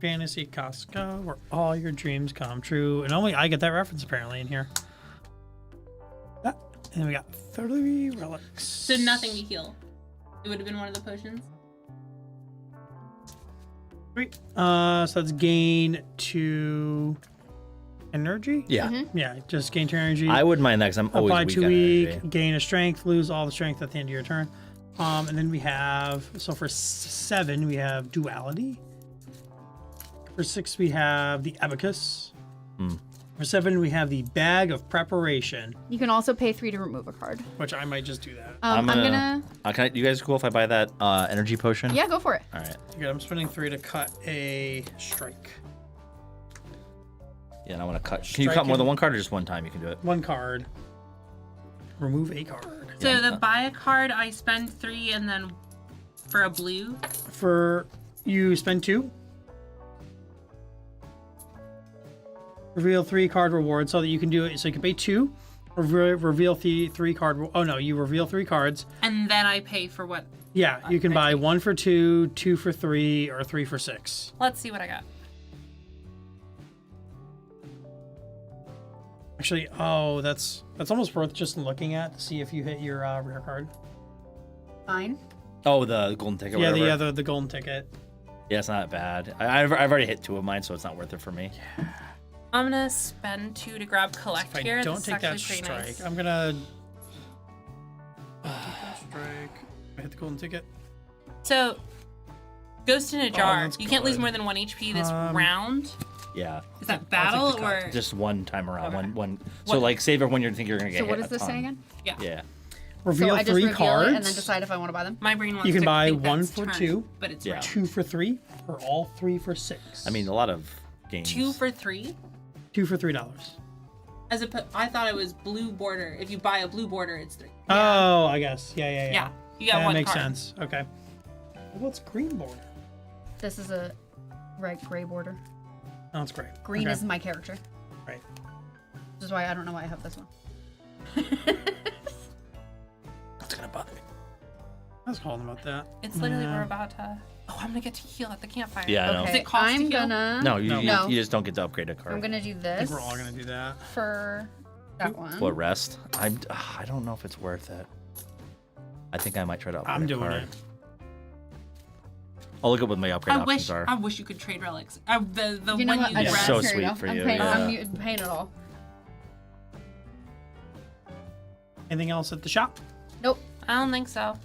Fantasy Costco, where all your dreams come true. And only I get that reference apparently in here. Ah, and we got 30 relics. So nothing to heal. It would have been one of the potions. Sweet. So that's gain 2 energy? Yeah. Mm-hmm. Yeah, just gain 2 energy. I wouldn't mind that because I'm always Apply weak 2 on weak, energy. gain a strength, lose all the strength at the end of your turn. And then we have, so for 7, we have duality. For 6, we have the abacus. For 7, we have the bag of preparation, You can also pay 3 to remove a card. which I might just do that. I'm gonna... You guys cool if I buy that energy potion? Yeah, go for it. All right. Okay, I'm spending 3 to cut a strike. Yeah, and I want to cut. Can you cut more than one card or just one time? You can do it. 1 card. Remove a card. So the buy a card, I spend 3, and then for a blue. For you spend 2. Reveal 3 card reward so that you can do it. So you can pay 2. Reveal 3 card. Oh no, you reveal 3 cards. And then I pay for what? Yeah, you can buy 1 for 2, 2 for 3, or 3 for 6. Let's see what I got. Actually, oh, that's almost worth just looking at to see if you hit your rare card. Fine. Oh, the golden ticket. Yeah, whatever. the golden ticket. Yeah, it's not bad. I've already hit 2 of mine, so it's not worth it for me. I'm gonna spend 2 to grab collect If here. I don't This is take that actually pretty strike, nice. I'm gonna take that strike. I hit the golden ticket. So, Ghost in a Jar. that's You can't lose good. more than 1 HP this round. Yeah. Is that battle the cut. or? Just one time around. Okay. One. So like save it when you think you're gonna get So hit. what does a this ton. say again? Yeah. Yeah. Reveal so I just 3 reveal cards. it and then decide if I want to buy them? My brain wants You can to buy think 1 that's for turn, 2. but it's Yeah. round. 2 for 3, or all 3 for 6. I mean, a lot of games. 2 for 3. 2 for $3. I thought it was blue border. If you buy a blue border, it's 3. Oh, I guess. Yeah. Yeah. You got That one makes card. sense. Okay. What's green border? This is a gray border. Oh, that's great. Green Okay. is my character. Right. Which is why I don't know why I have this one. That's gonna bother me. I was calling about that. It's literally we're about to. Oh, I'm gonna get to heal at the campfire. Yeah, I know. Does Okay, it cost to I'm heal? gonna... No, No. you just don't get to upgrade a card. I'm gonna do I this think we're all gonna do that. for that one. What, rest? I don't know if it's worth it. I think I might try to upgrade I'm a doing card. it. I'll look at what my upgrade options are. I wish you could trade relics. The You know one what? you I Yeah. read. So here sweet go. for I'm you, paying, yeah. I'm paying it all. Anything else at the shop? Nope. I don't think so.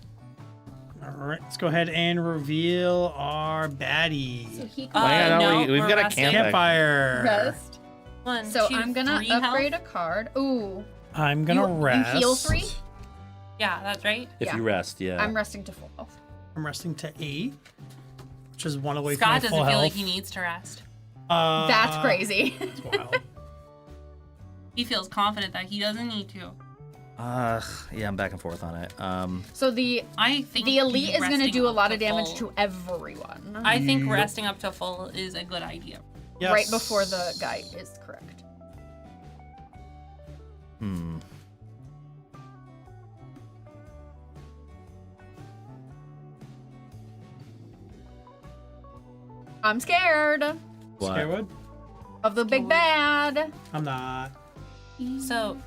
All right, let's go ahead and reveal our baddie. So he Oh, yeah, can no, no, we've we're got a resting. Campfire. rest. 1, So 2, I'm gonna 3 upgrade health. a card. Ooh. I'm gonna rest. You heal 3? Yeah, that's right. If Yeah. you rest, yeah. I'm resting to full health. I'm resting to 8, which is 1 away from Scott my doesn't full feel health. like he needs to rest. That's crazy. That's wild. He feels confident that he doesn't need to. Yeah, I'm back and forth on it. So the I think elite is gonna resting do a up lot to of damage full- to everyone. I think Yep. resting up to full is a good idea. Yes. Right before the guy is correct. I'm scared What? Scarewood? of the big bad. I'm not. So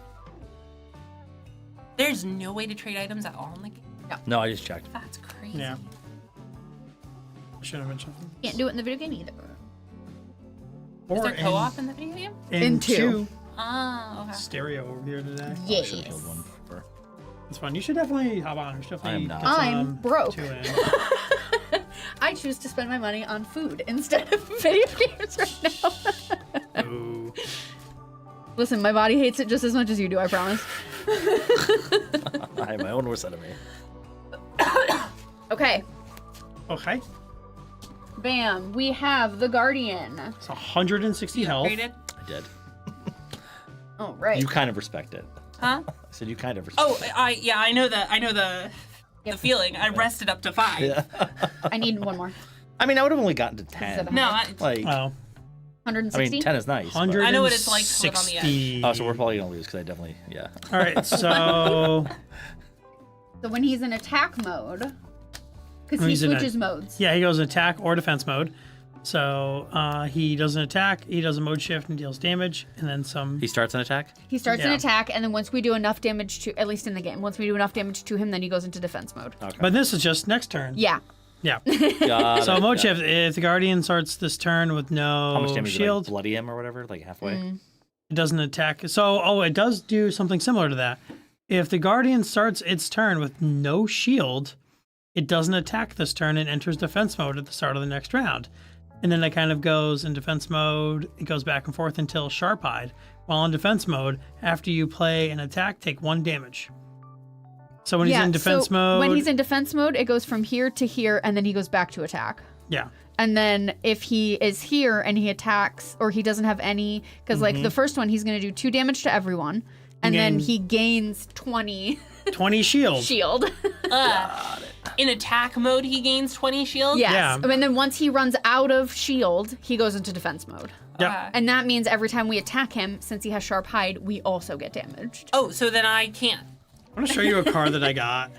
there's no way to trade items at all in the game. No, I just checked. That's crazy. Yeah. I shouldn't have been checking. Can't do it in the video game either. Is Or there co-op in the video game? in In 2. Oh, okay. Stereo over here today. Yes. Should have killed one before. That's one. You should definitely hop on. You should definitely I'm not. get some I'm broke. two in. I choose to spend my money on food instead of video games right now. Ooh. Listen, my body hates it just as much as you do, I promise. I have my own worst enemy. Okay, Okay. bam. We have the Guardian. It's 160 health. Upgraded? I did. All right. You kind of respect it. Huh? I said you kind of respect Oh, it. I know the feeling. I rested up to 5. Yeah. I need one more. I mean, I would have only gotten to 10. No, Like, Oh. 160? I mean, 10 is nice. but- 160. I know what it's like to live on the edge. Oh, so we're probably going to lose because I definitely, yeah. All right, so So when he's in attack mode, because When he he's in switches modes. yeah, he goes in attack or defense mode. So he does an attack, he does a mode shift and deals damage, and then some. He starts an attack? He starts an Yeah. attack, and then once we do enough damage to, at least in the game, once we do enough damage to him, then he goes into defense mode. Okay. But this is just next turn. Yeah. Yeah. Got So it, mode got shift. If the Guardian starts this turn with no How much damage shield, did I bloody him or whatever? Like halfway? it doesn't attack. So it does do something similar to that. If the Guardian starts its turn with no shield, it doesn't attack this turn and enters defense mode at the start of the next round. And then it kind of goes in defense mode. It goes back and forth until Sharp-Eyed. While in defense mode, after you play an attack, take 1 damage. So when he's in defense mode, When he's in defense mode, it goes from here to here, and then he goes back to attack. yeah, And then if he is here and he attacks, or he doesn't have any, because like the first one, he's going to do 2 damage to everyone, and then gains- he gains 20 20 shield. shield. In attack mode, he gains 20 shield. Yes. Yeah. And then once he runs out of shield, he goes into defense mode. Yep. And that means every time we attack him, since he has sharp hide, we also get damaged. Oh, so then I can't. I'm gonna show you a card that I got.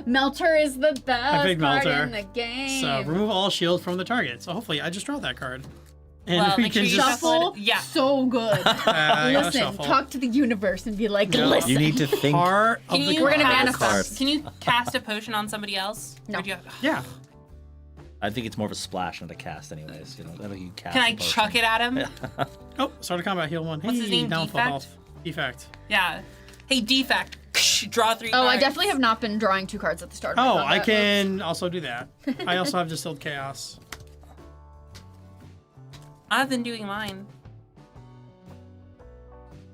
Melter is the best picked card Melter. in the game. So remove all shield from the target. So hopefully I just draw that card. And Well, we make can sure you just shuffle. Shuffle, Yeah. so good. I gotta Listen, shuffle. talk to the universe and be like, Yeah. listen. You need to think. Part of Can the you We're gonna card. manifest. Card. Can you cast a potion on somebody else? No. Or do you- Yeah. I think it's more of a splash, not a cast, anyways. You know, I think you cast Can I the potion. chuck it at him? Oh, start of combat, heal 1. What's hey, his name, down full Defect? health. Defect. Yeah. Hey, defect. Draw 3 Oh, cards. I definitely have not been drawing 2 cards at the start of my Oh, I combat can also do that. I also have Distilled Chaos. I've been doing mine.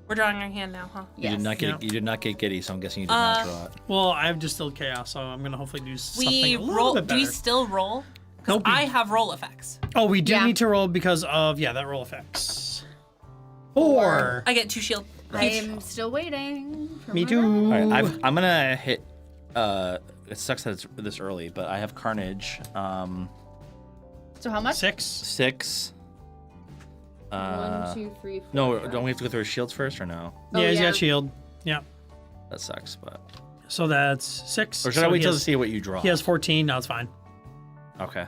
We're drawing our hand now, huh? moves. You Yes. did not get. Yeah. You did not get giddy, so I'm guessing you did not draw it. Well, I have Distilled Chaos, so I'm gonna hopefully do something We a little roll. bit Do better. we still roll? Because Nope, we- I have roll effects. Oh, we do Yeah. need to roll because of that roll effects. 4. I get 2 shield. I'm still waiting. For Me my too. round. All right, I'm gonna hit. It sucks that it's this early, but I have Carnage. So how much? 6. 6. 1, 2, 3, 4. No, 5. don't we have to go through his shields first, or no? Oh, Yeah, he's yeah. got shield. Yeah. That sucks, but. So that's 6. Or should so I wait he till to has, see what you draw? He has 14. No, it's fine. Okay.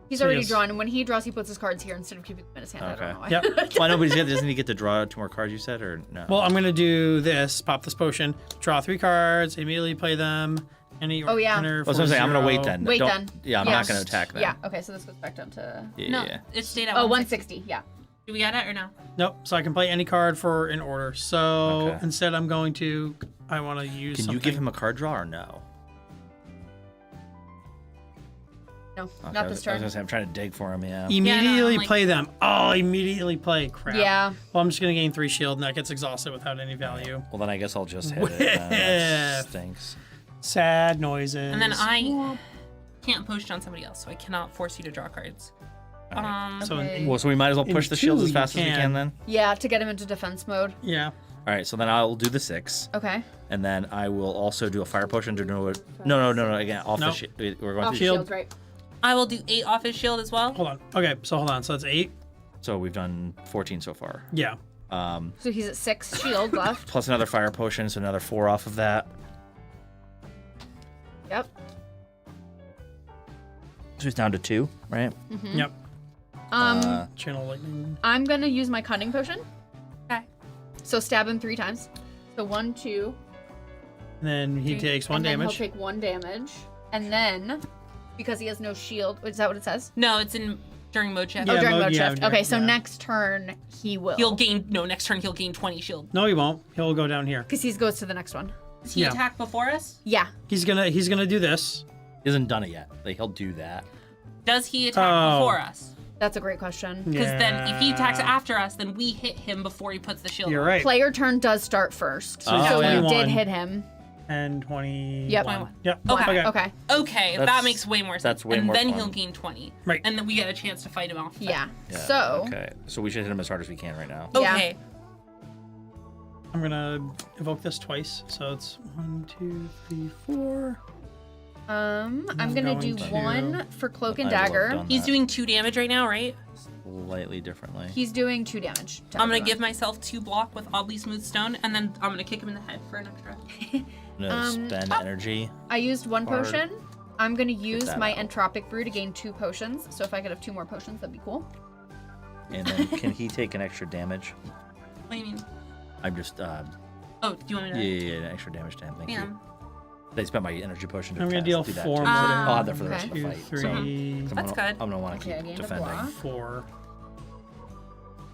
He's So already yes. drawn, and when he draws, he puts his cards here instead of keeping them in his hand. I Okay. don't know why. Yep. Well, I know, but doesn't he get to draw 2 more cards? You said, or no? Well, I'm gonna do this. Pop this potion. Draw 3 cards. Immediately play them. Any Oh, yeah. order Well, so I'm saying I'm gonna wait 4-0. then. Wait Don't- then. Yeah, I'm Yeah. not gonna attack then. Yeah, okay, so this goes back down to... Yeah. No, yeah. it stayed at Oh, 160. 160, yeah. Do we get it or no? Nope. So I can play any card for an order. So Okay. instead, I'm going to. I want to use. Can something. you give him a card draw or no? No, Okay, not I this was turn. gonna say I'm trying to dig for him. Yeah. Immediately I'm like- play them. Oh, immediately play. Crap. Yeah. Well, I'm just gonna gain 3 shield, and that gets exhausted without any value. Well, then I guess I'll just hit it. That Whiff. stinks. Sad noises. And then I can't potion on somebody else, so I cannot force you to draw cards. So Okay. in- Well, so we might as well push In the shields 2 as you fast as we can. can then. Yeah, to get him into defense mode. yeah. All right, so then I'll do the 6, Okay. and then I will also do a fire potion to do it. No. Again, off Nope. the shield. We're going Off through. Shield. shield, right. I will do 8 off his shield as well. Hold on. Okay. So hold on. So that's 8. So we've done 14 so far. Yeah. So he's at 6 shield left. Plus another fire potion, so another 4 off of that. Yep. So he's down to 2, right? Yep. Channel lightning. I'm gonna use my cunning potion. Okay. So stab him 3 times. So 1, 2. And then he takes 1 and then damage. he'll take 1 damage. And then, because he has no shield, is that what it says? No, it's in during mode shift. Yeah, during mode- mode yeah, shift. during- Okay, so yeah. next turn he will. Next turn he'll gain 20 shield. No, he won't. He'll go down here. Because he goes to the next one. Does he Yeah. attack before us? Yeah. He's gonna do this. He hasn't done it yet. Like he'll do that. Does he attack Oh. before us? That's a great question. Because then if he attacks Yeah. after us, then we hit him before he puts the shield You're on. right. Player turn does start first. So So yeah. you 21. did hit him. And 20. Yep. 21. Yep. Okay. Okay. Okay, that That's- makes way more sense. that's way and more then fun. he'll gain 20. Right. And then we get a chance to fight him off. Yeah. Yeah, So Okay. So we should hit him as hard as we can right now. Yeah. Okay. I'm gonna evoke this twice. So it's 1, 2, 3, 4. I'm gonna going do to- one for cloak and I will have dagger. done He's that doing 2 damage right now, right? slightly differently. He's doing 2 damage. to I'm gonna everyone. give myself 2 block with oddly smooth stone, and then I'm gonna kick him in the head for an extra. I'm gonna spend energy. I used 1 Hard. potion. I'm gonna use that my out. entropic brew to gain 2 potions. So if I could have 2 more potions, that'd be cool. And then can he take an extra damage? What do you mean? I'm just Oh, do you want me to? yeah, an extra damage to him. Thank Yeah. you. I spent my energy potion to I'm gonna cast- deal do that 4 too. more Ah. damage. I'll have that for the rest Okay. of the 2, fight. 3, So, That's good. I'm gonna want to Okay, I keep gained a defending. block. 4.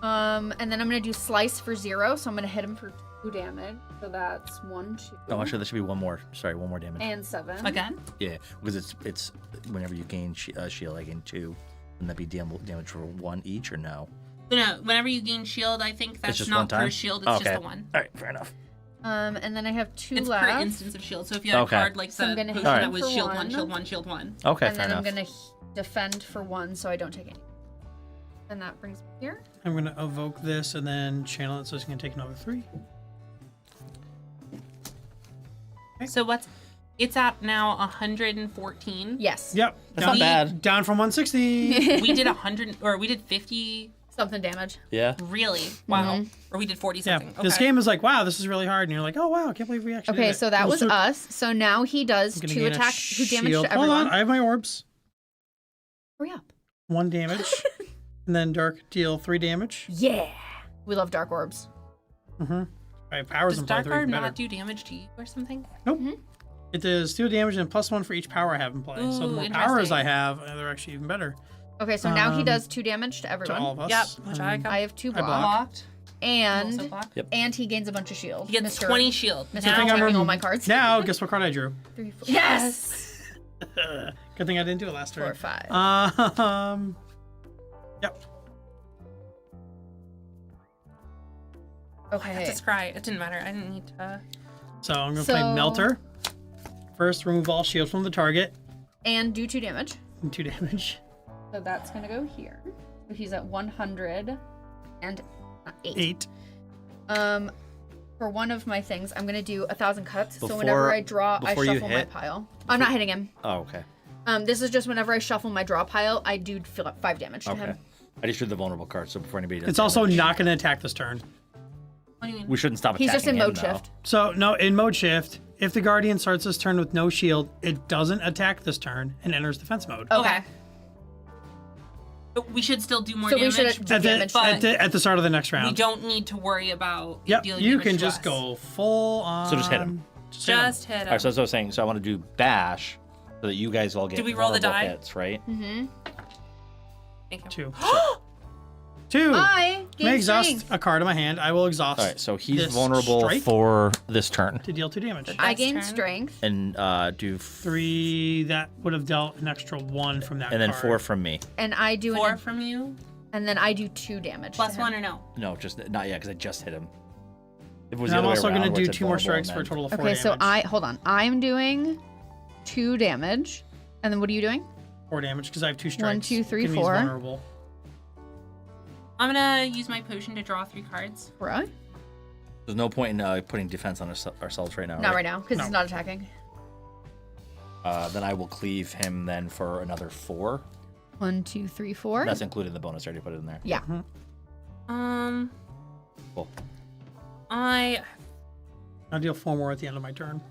And then I'm gonna do slice for 0. So I'm gonna hit him for 2 damage. So that's 1, 2, Oh, actually, there should be one more. Sorry, one more damage. and 7. Again? Yeah, because it's whenever you gain shield, I gain 2. Wouldn't that be damage for 1 each or no? No, whenever you gain shield, I think that's just not one time? per shield, it's Oh, just okay. the one. All right, fair enough. And then I have 2 It's left. per instance of shield. So if you had Okay. a card like So I'm the gonna hit potion him that was for shield 1. 1, shield 1, shield 1. Okay, And fair then I'm enough. gonna defend for 1, so I don't take any. And that brings me here. I'm gonna evoke this and then channel it, so it's gonna take another 3. So it's at now 114. Yes. Yep. That's down, not bad. Down from 160. We did 100, or we did 50. Something damage. Yeah. Really? Wow. Or we did 40 Yeah. something. This Okay. game is like, wow, this is really hard, and you're like, oh wow, I can't believe we actually. Okay, did it. so that was Also, us. So now he does I'm gonna 2 gain a attacks, 2 damage shield. to everyone. Hold on, I have my orbs. Hurry up. 1 damage, and then dark deal 3 damage. Yeah. We love dark orbs. Mm-hmm. Right, powers Does and play Dark 3 Guard better. not do damage to you or something? Nope. It does 2 damage and +1 for each power I have in play. So the Ooh, more powers interesting. I have, they're actually even better Okay, so now he Um, does 2 damage to to everyone. all of us. Yep, which I got. I have 2 I block. block. blocked. And Also blocked. and he gains a bunch of shield. He gets Mr. 20 shield. Mr. Now, thing I'm taking all my cards. Now, guess what card I drew? 3, 4. Yes. Good thing I didn't do it last 4, turn. 5. Yep. Okay. that's a Scry. It didn't matter. I didn't need to. So I'm gonna So- play Melter. First, remove all shields from the target. And do 2 damage. And 2 damage. So that's gonna go here. So he's at 108. 8. For one of my things, I'm gonna do 1,000 cuts. So Before- whenever I draw, I before you shuffle my hit- pile. I'm not hitting him. Oh, okay. This is just whenever I shuffle my draw pile, I do fill up 5 damage to Okay. him. I just drew the vulnerable card, so before anybody does It's also damage, not gonna attack this turn. What do you mean? we shouldn't stop He's attacking just in him, mode though. shift. So no, in mode shift, if the Guardian starts this turn with no shield, it doesn't attack this turn and enters defense mode. Okay. But we should still do more So we damage. should do At damage. But- at the start of the next we round. don't need to worry about Yep, dealing you damage can to just us. go full on. So just hit him. Just hit him. Just hit him. All right, so that's what I was saying. So I want to do bash so that you guys all get Did we roll the vulnerable die? hits, right? Thank you. 2. 2. I gain May exhaust strength. a card in my hand. I will exhaust All right, so he's This vulnerable strike? for this turn. to deal 2 damage. I Next gain turn. strength. And do 3 that would have dealt an extra 1 from that and then card. 4 from me. And I do 4 from you. and then I do 2 damage. Plus to him. 1 or no? No, just not yet because I just hit him. If it was And the I'm other way also around, going to where it do said 2 more vulnerable strikes and for a then- total of 4 Okay, damage. so hold on. I'm doing 2 damage. And then what are you doing? 4 damage because I have 2 strikes. 1, 2, 3, Can be 4. vulnerable. I'm gonna use my potion to draw 3 cards. Right? There's no point in putting defense on ourselves right now. Not right now, because No. he's not attacking. Then I will cleave him then for another 4. 1, 2, 3, 4. That's included in the bonus. I already put it in there. Yeah. Cool. I'll deal 4 more at the end of my turn.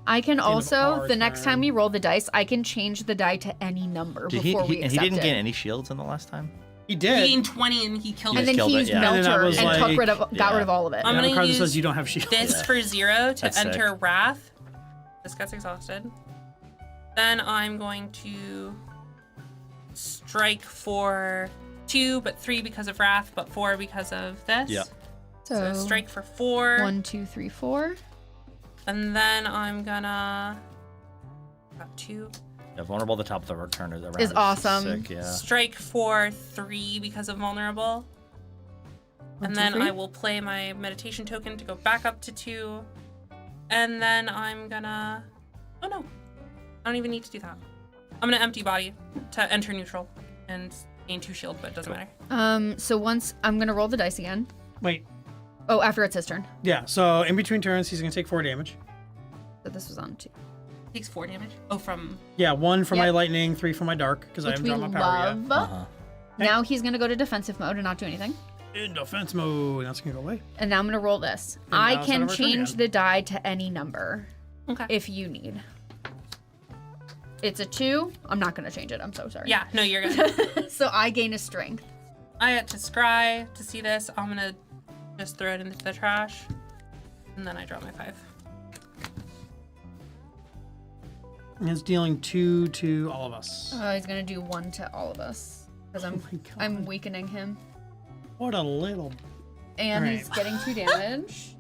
I can of also, our the next turn. time we roll the dice, I can change the die to any number Did he, before we and accept he didn't it. gain any shields in the last time? He He did. gained 20 and he killed And it. then killed he it, used yeah. And then Melter I was and like- got Yeah. rid of all of it. I'm I have a gonna card that use says you don't have shield. this for 0 to That's enter sick. Wrath. This gets exhausted. Then I'm going to strike for 2, but 3 because of Wrath, but 4 because of this. Yeah. So strike for 4. 1, 2, 3, 4. And then I'm gonna... Got 2. Yeah, vulnerable at the top of the turn is around. Is awesome. Sick, yeah. Strike for 3 because of vulnerable. And then I will play my meditation token to go back up to 2. And then I'm gonna... Oh no. I don't even need to do that. I'm gonna empty body to enter neutral and gain 2 shield, but it doesn't matter. So once I'm gonna roll the dice again. Wait. Oh, after it's his turn. Yeah. So in between turns, he's gonna take 4 damage. So this was on 2. Takes 4 damage. Oh, from... Yeah, 1 for my Yep. lightning, 3 for my dark, because I Which haven't we drawn my power love. yet. Uh-huh. Now he's gonna go to defensive mode and not do anything. In defense mode. That's gonna go away. And now I'm gonna roll this. now I it's can out of our turn change again. the die to any number Okay. if you need. It's a 2. I'm not gonna change it. I'm so sorry. Yeah, no, you're good. So I gain a strength. I get to scry to see this. I'm gonna just throw it into the trash. And then I draw my 5. And it's dealing 2 to all of us. He's gonna do 1 to all of us because Oh my God. I'm weakening him, What a little. and Alright. he's getting 2 damage.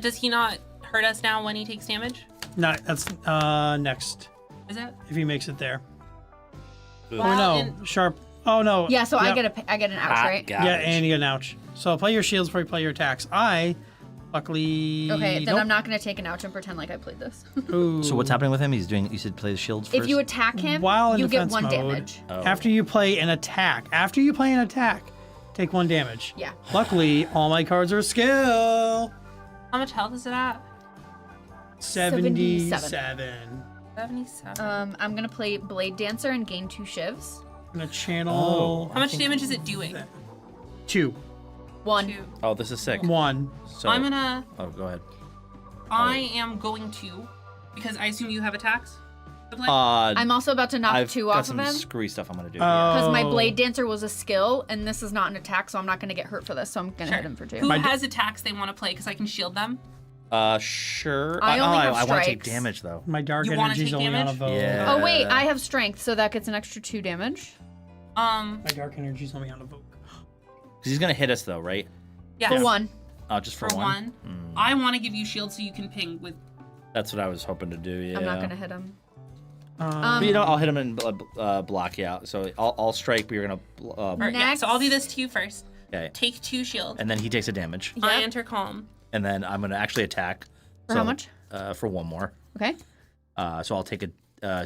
Does he not hurt us now when he takes damage? No, that's next. Is it? If he makes it there. Ugh. Or no, and- sharp. Oh no. Yeah, so I Yep. get an ouch, Hot right? garbage. Yeah, and you get an ouch. So play your shields before you play your attacks. I, luckily. Okay, then nope. I'm not gonna take an ouch and pretend like I played this. Ooh. So what's happening with him? He's doing. You said play the shields first. If you attack him, While in you get defense 1 mode, damage. Oh. After you play an attack. Take 1 damage. Yeah. Luckily, all my cards are skill. How much health is it at? 77. 77. I'm gonna play Blade Dancer and gain 2 shivs. I'm gonna channel. How much damage is it doing? 2. 1. 2. Oh, this is sick. 1. So, I'm gonna... Oh, go ahead. I am going to... Because I assume you have attacks to play? I'm also about to knock I've 2 got off some of him. screwy stuff I'm gonna do. Because my Oh. Blade Dancer was a skill, and this is not an attack, so I'm not going to get hurt for this, so I'm going to hit him for 2. Who My- has attacks they want to play? Because I can shield them. Sure. I only have I want to take strikes. damage though. My dark You wanna energy's take only on a damage? vote. Yeah. Oh, wait, I have strength, so that gets an extra 2 damage. My dark energy's only on a vote. Because he's gonna hit us though, right? Yes. For 1. Oh, just for, For one. 1. I want to give you shield so you can ping with... That's what I was hoping to do. Yeah. I'm not going to hit him. But, you know, I'll hit him and block you out. So I'll strike, but you're gonna. Alright, yeah, so I'll do this to you first. Okay. Take 2 shield. And then he takes a damage, I Yep. enter calm. and then I'm gonna actually attack. For how much? For 1 more. Okay. So I'll take a.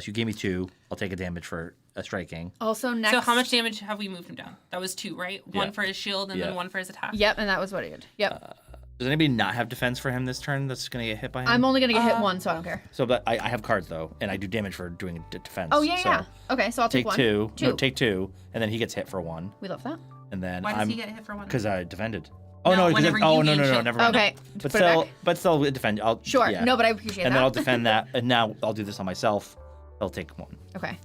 So you gave me 2. I'll take a damage for striking. Also, next. So how much damage have we moved him down? That was 2, right? Yeah. 1 for his shield and Yeah. then 1 for his attack. Yep, and that was what I did. Yep. Does anybody not have defense for him this turn? That's gonna get hit by him. I'm only going to get hit 1, so I don't care. So, but I have cards though, and I do damage for doing defense. Oh, yeah, so yeah. Okay, so I'll take Take 1. 2. 2. No, take 2, and then he gets hit for 1, We love that. and then Why does I'm he get hit for 1? because I defended. Oh No, no! 'cause whenever oh you no gain no no! shield. Never mind. Okay. But Put it still, back. defend. I'll Sure. Yeah. No, but I appreciate and that. then I'll defend that, and now I'll do this on myself. I'll take 1. Okay.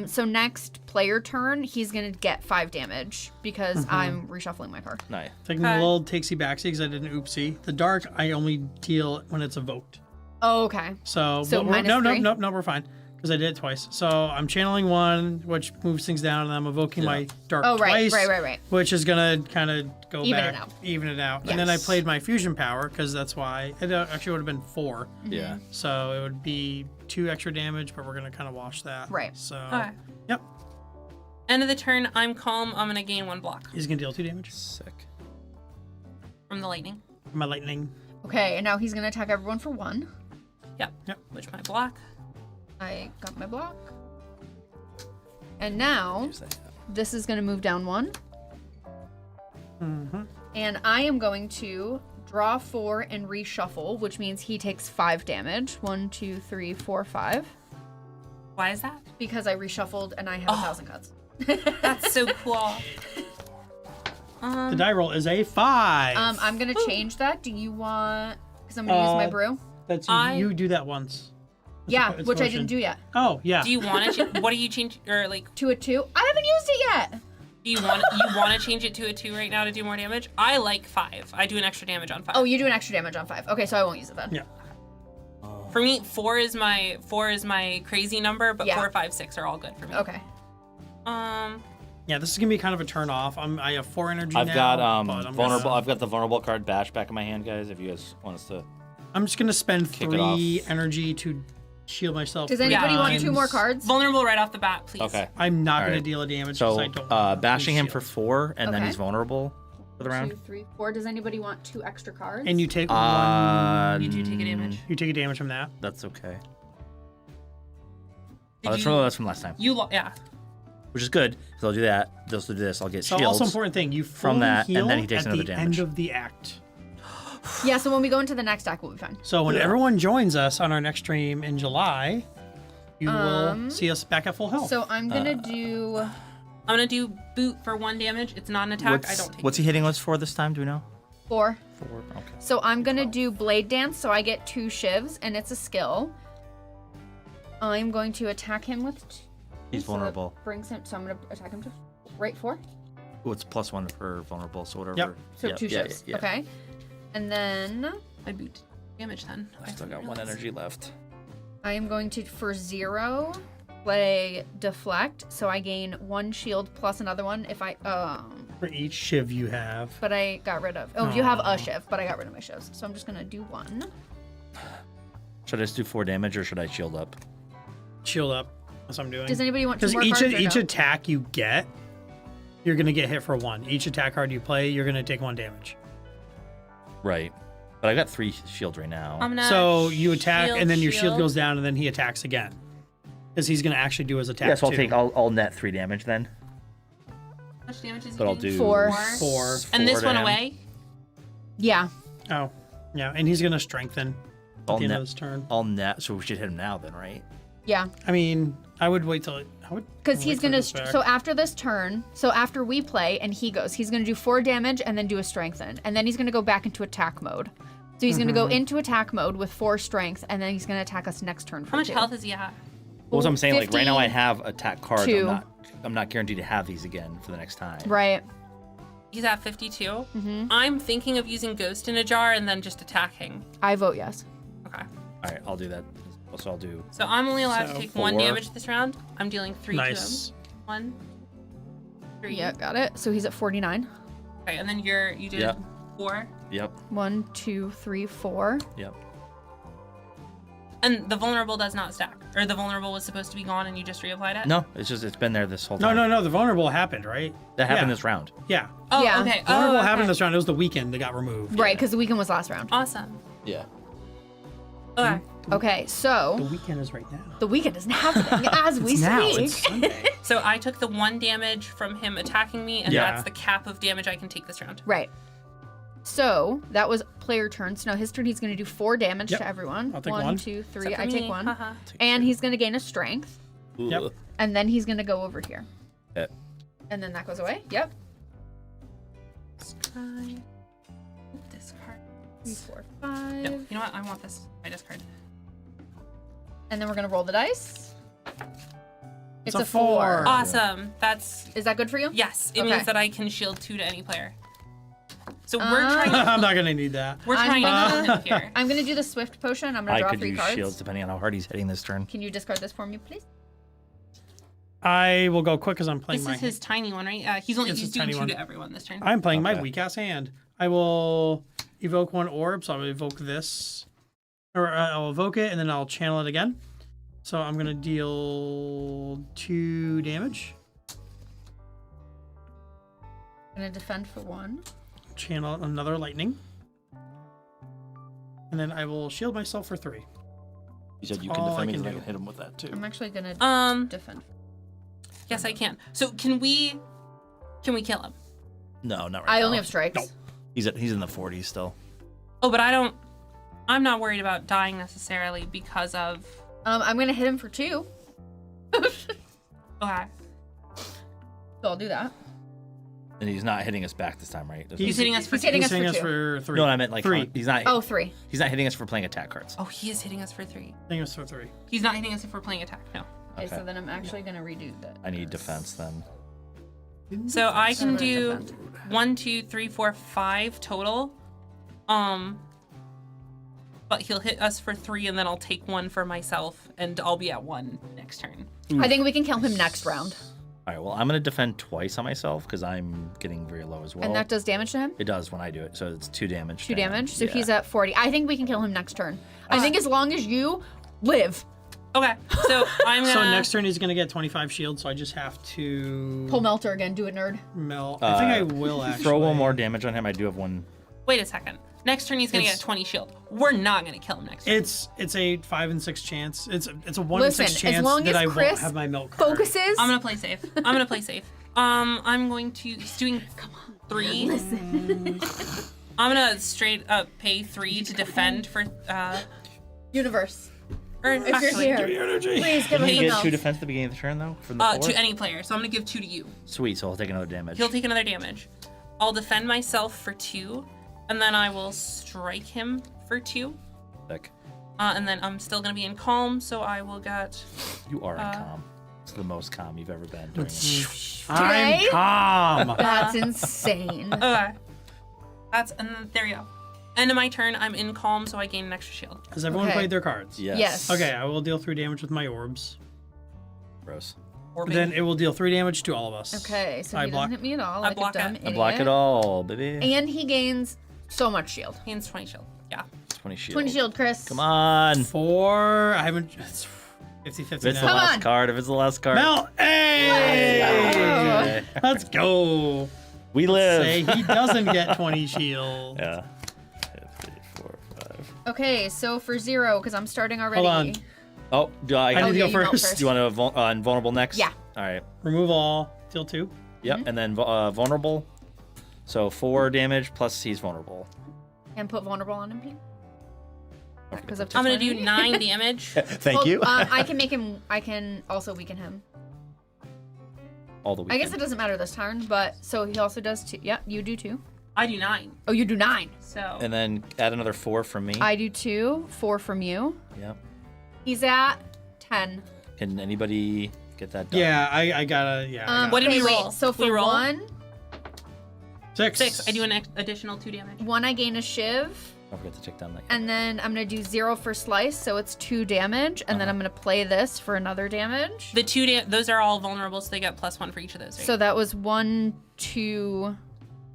So next player turn, he's gonna get 5 damage because I'm reshuffling my card. Nice. Taking a little takesy backsy because I did an oopsie. The dark I only deal when it's evoked. Oh, okay. So, So but we're- minus 3? no, we're fine because I did it twice. So I'm channeling 1, which moves things down, and I'm evoking my dark Oh, right, twice, right. which is gonna kind of go Even back, it out. even it out. And then I Yes. played my fusion power because that's why it actually would have been 4. Yeah. So it would be 2 extra damage, but we're gonna kind of wash that. Right. So Okay. yep, End of the turn, I'm calm. I'm going to gain 1 block he's gonna deal 2 damage. Sick. from the lightning. My lightning. Okay, and now he's gonna attack everyone for 1. Yep. Yep. Which my block. I got my block. And now Use that. this is gonna move down 1. And I am going to draw 4 and reshuffle, which means he takes 5 damage. 1, 2, 3, 4, 5. Why is that? Because I reshuffled and I have 1,000 cuts. That's so cool. The die roll is a 5. I'm gonna change that. Do you want? Because I'm gonna use my brew. That's I- you do that once. Yeah, it's which I motion. didn't do yet. Oh yeah. Do you want to? What do you change? Or like, To a 2. I haven't used it yet. do you want to change it to a 2 right now to do more damage? I like 5. I do an extra damage on 5. Oh, you do an extra damage on 5. Okay, so I won't use it then. Yeah. For me, 4 is my crazy number, but Yeah. 4, 5, 6 are all good for me. Okay. Yeah, this is gonna be kind of a turn off. I have 4 energy I've now. got but I'm vulnerable. gonna- I've got the vulnerable card bash back in my hand, guys. If you guys want us to. I'm just gonna spend Kick it 3 off. energy to shield myself. Does 3 anybody want 2 times. more cards? Vulnerable right off the bat, please. Okay. I'm not All gonna right. deal a damage because So I don't. want to bashing him shield. for 4, and then Okay. he's vulnerable for the round. 2, 3, 4. Does anybody want 2 extra cards? And you take 1. You do take a damage. You take a damage from that. That's okay. Did That's you- from last time, Yeah. which is good. So I'll do that. They'll do this. I'll get So shields. also important thing, you from fully that, and heal then he takes at another the damage. end of the act. Yeah, so when we go into the next act, we'll be fine. So when everyone joins us on our next stream in July, you will see us back at full health. So I'm gonna do. I'm gonna do boot for 1 damage. It's not an attack. I don't take What's he hitting us for this time? Do we know? 4. 4. Okay. So I'm gonna do Blade Dance, so I get 2 shivs, and it's a skill. I'm going to attack him with 2. He's so that vulnerable. brings him. So I'm gonna attack him to right 4. Oh, it's +1 for vulnerable. So whatever. Yep. So Yep, 2 yeah, shivs. yeah. Okay. And then I boot damage then. I still got 1 energy left. I am going to, for 0, play Deflect, so I gain 1 shield plus another one if I. For each shiv you have. But I got rid of. Oh, you have a shiv, but I got rid of my shivs. So I'm just gonna do 1. Should I just do 4 damage or should I shield up? Shield up. That's what I'm doing. Does anybody want 2 Because more each cards? or each no? attack you get, you're gonna get hit for 1. Each attack card you play, you're gonna take 1 damage. Right. But I got 3 shields right now. I'm gonna So you attack, shield, and then your shield goes down, and then he attacks again. Because he's gonna actually do his attack. yeah, so I'll too. take. I'll net 3 damage then. How much damage is he But I'll doing? do 4. 4. And this to one him. away. Yeah. Oh, yeah, and he's gonna strengthen at I'll the end net. of this turn. I'll net. So we should hit him now then, right? Yeah. I mean, I would wait till I would. Because wait he's for gonna. this back. So after this turn, so after we play and he goes, he's gonna do 4 damage and then do a strengthen, and then he's gonna go back into attack mode. So he's gonna go into attack mode with 4 strength, and then he's gonna attack us next turn. For How much 2. health is he at? Well, so I'm saying, like, right now I 50, have attack cards. 2. I'm not guaranteed to have these again for the next time. Right. He's at 52. I'm thinking of using Ghost in a Jar and then just attacking. I vote yes. Okay. All right, I'll do that. So I'll do. So I'm only allowed So to take 1 4. damage this round. I'm dealing 3 Nice. to him. 1, 3. Yeah, got it. So he's at 49. Okay, and then you did Yeah. 4. Yep. 1, 2, 3, 4. Yep. And the vulnerable does not stack. Or the vulnerable was supposed to be gone and you just reapplied it? No, it's been there this whole No, time. no. The vulnerable happened, right? That happened Yeah. this round. Yeah. Oh, Yeah. okay. Vulnerable Oh, okay. happened this round. It was the weekend that got removed. Right, because the weekend was last round. Awesome. Yeah. Okay. Okay, The so weekend is right now. the weekend is happening as we It's now. speak. It's Sunday. So I took the 1 damage from him attacking me, and Yeah. that's the cap of damage I can take this round. Right. So that was player turn. So now his turn, he's going to do 4 damage Yep. to everyone. I'll take 1, one. 2, 3. Except for I take me. 1. Haha. And he's going to gain a strength. Yep. Ugh. And then he's going to go over here. Yeah. And then that goes away. Yep. Scry. Discard. 3, 4, 5. No, you know what? I want this. I discard. And then we're going to roll the dice. It's a a 4. 4. Awesome. That's Is that good for you? yes. It Okay. means that I can shield 2 to any player. So we're trying. I'm not gonna need that. We're I'm trying gonna- to kill him here. I'm going to do the Swift Potion. I'm going I to draw could 3 use cards. shields depending on how hard he's hitting this turn. Can you discard this for me, please? I will go quick because I'm playing This my. is his tiny one, right? He's It's his doing tiny 2 one. to everyone this turn. I'm playing my Okay. weak ass hand. I will evoke 1 orb, so I'll evoke this, or I'll evoke it and then I'll channel it again. So I'm gonna deal 2 damage. I'm going to defend for 1. Channel another lightning, and then I will shield myself for 3. You said you All can I defend me, can then I do. can hit him with that too. I'm actually going to defend. Yes, I can. So can we kill him? No, not right I now. only have strikes. No. He's in the 40s still. Oh, but I'm not worried about dying necessarily because of. I'm going to hit him for 2. Okay. So I'll do that. And he's not hitting us back this time, right? He's hitting us for He's hitting He's us hitting for us 2. for 3. No, I meant like 3. he's not. Oh, 3. He's not hitting us for playing attack cards. Oh, he is hitting us for 3. Hitting us for 3. He's not hitting us if we're playing attack. No. Okay, Okay. so then I'm actually going to redo that. I need defense then. So I can I'm gonna do defend. 1, 2, 3, 4, 5 total. But he'll hit us for 3, and then I'll take 1 for myself, and I'll be at 1 next turn. I think we can kill him next round. All right, well, I'm going to defend twice on myself because I'm getting very low as well. And that does damage to him? It does when I do it, so it's 2 damage. 2 to him. damage. So Yeah. he's at 40. I think we can kill him next turn. I think as long as you live. Okay, so I'm gonna. So next turn he's gonna get 25 shield. So I just have to Pull Melter again. Do it, nerd. melt. I think I will actually Throw one more damage on him. I do have one. Wait a second. Next turn he's gonna get 20 shield. We're not gonna kill him next turn. It's a 5 and 6 chance. It's a 1 Listen, in 6 as chance long that as I won't Chris have my melt card. Focuses. I'm gonna play safe. I'm going to. He's doing 3. Listen. I'm gonna straight up pay 3 to defend for. Universe. Or If actually, you're here, Energy. please give Can us you some get health. 2 defense at the beginning of the turn though? From the 4? to any player. So I'm gonna give 2 to you. Sweet, so I'll take another damage. He'll take another damage. I'll defend myself for 2, and then I will strike him for 2. Sick. And then I'm still gonna be in calm, so I will get. You are in calm. It's the most calm you've ever been during I'm Today? calm. That's insane. Okay. And then there you go. End of my turn. I'm in calm, so I gain an extra shield. Has everyone Okay. played their cards? Yes. Okay, I will deal 3 damage with my orbs. Gross. Orbing. Then it will deal 3 damage to all of us. Okay, so I he block. doesn't hit me at all. I Like block a dumb it. idiot. I block it all, baby. And he gains so much shield. Gains 20 shield. Yeah. 20 shield. 20 shield, Chris. Come on. 4. I haven't. It's 50-50 If it's the now. Come last on. card, if it's the last card. Melt. Hey! Okay. Let's go. We live. Say he doesn't get 20 shield. Yeah. 2, 3, 4, 5. Okay, so for 0, because I'm starting already. Hold on. Oh, do I I need to yeah, go you melt first. first. Do you want to invulnerable next? Yeah. All right. Remove all. Deal 2. Yep. And then vulnerable. So 4 damage plus he's vulnerable. And put vulnerable on him, Pete. Because of I'm gonna do 20. 9 damage. Thank Well, you. I can make him. I can also weaken him. All the I weekend. guess it doesn't matter this turn, but so he also does 2. Yep, you do 2. I do 9. Oh, you do 9. So And then add another 4 from me. I do 2. 4 from you. Yep. He's at 10. Can anybody get that done? Yeah, I gotta. Yeah. I What gotta. did we wait, roll? So for We roll? 1, 6. 6. I do an additional 2 damage. 1 I gain a shiv. Don't forget to take down that. And then I'm going to do 0 for slice, so it's 2 damage. And then I'm going to play this for another damage. The 2 those are all vulnerable, so they get +1 for each of those. Right? So that was 1, 2,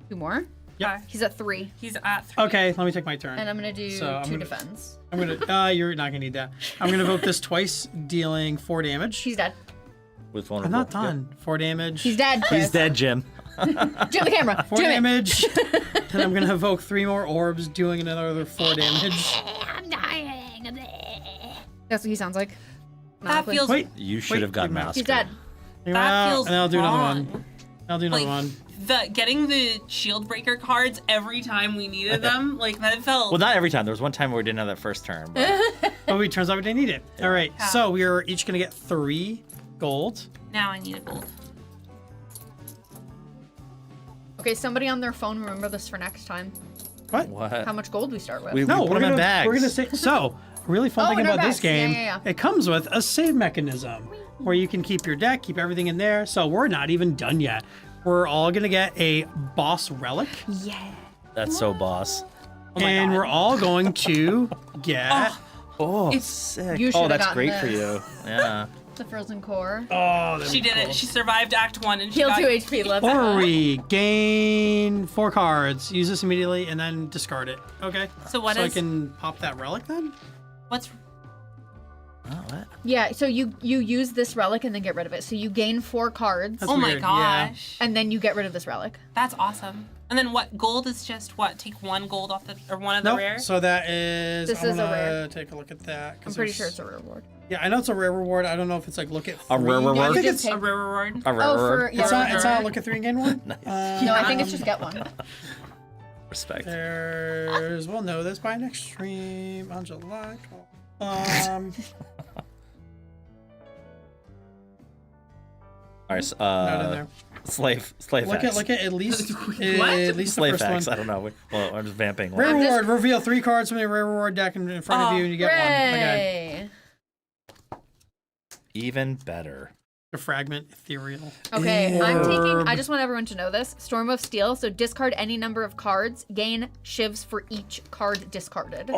2 more. yeah, He's at 3. he's at 3. Okay, let me take my turn. And I'm going to do So I'm 2 gonna- defense. I'm gonna. You're not gonna need that. I'm gonna evoke this twice, dealing 4 damage. He's dead. With I'm vulnerable. not done. 4 damage. He's dead, Chris. He's dead, Jim. Jim the camera. 4 Jim it. damage. Then I'm gonna evoke 3 more orbs, doing another 4 damage. I'm dying. That's what he sounds like. That Canonically. feels Wait, You should have gotten Wait, massacred. He's dead. that feels and then I'll do another wrong. one. I'll do another Like one. getting the shield breaker cards every time we needed them, like that felt. Well, not every time. There was one time where we didn't have that first turn. But Oh, it turns out we didn't need it. All right, Yeah. so we are each gonna get 3 gold. Now I need a gold. Okay, somebody on their phone remember this for next time. What? what? How much gold we start with. We No, put we're them gonna in bags. we're gonna say so. A really fun Oh, thing in our about this bags. Yeah, game, yeah, yeah. it comes with a save mechanism where you can keep your deck, keep everything in there. So we're not even done yet. We're all gonna get a boss relic, Yeah. That's so boss. my and God. we're all going to get. Oh, It's- sick. You Oh, should've that's gotten great for this. you. Yeah. The frozen core. Oh, that She was did cool. it. She survived Act 1 and she Heal got 2 HP. Let's Or go. we gain 4 cards. Use this immediately and then discard it. Okay. So what so is- I can pop that relic then? what's Oh, what? Yeah, so you use this relic and then get rid of it. So you gain 4 cards That's oh my weird, yeah. gosh. and then you get rid of this relic. That's awesome. And then what gold is just what? Take 1 gold off the or one of the Nope. rare? So that is. This I is a wanna rare. Take a look at that. 'cause I'm pretty there's- sure it's a reward. Yeah, I know it's a rare reward. I don't know if it's like look at 3. A rare I reward? think You it's. just A rare reward. A rare Oh, reward? for yeah. It's not look at 3 and gain 1. No, I think it's just get one. Respect. There's. We'll know this by next stream on July 12th. All right. So, Not in there. slave Look facts. at least What? at least the slave first facts. one. I don't know. Well, I'm just vamping. Rare I'm just- reward. Reveal 3 cards from the rare reward deck in front of you, and you get 1. Okay. Hooray. Even better. A fragment, ethereal. Okay, I'm taking. Herb. I just want everyone to know this. Storm of Steel. So discard any number of cards. Gain shivs for each card discarded.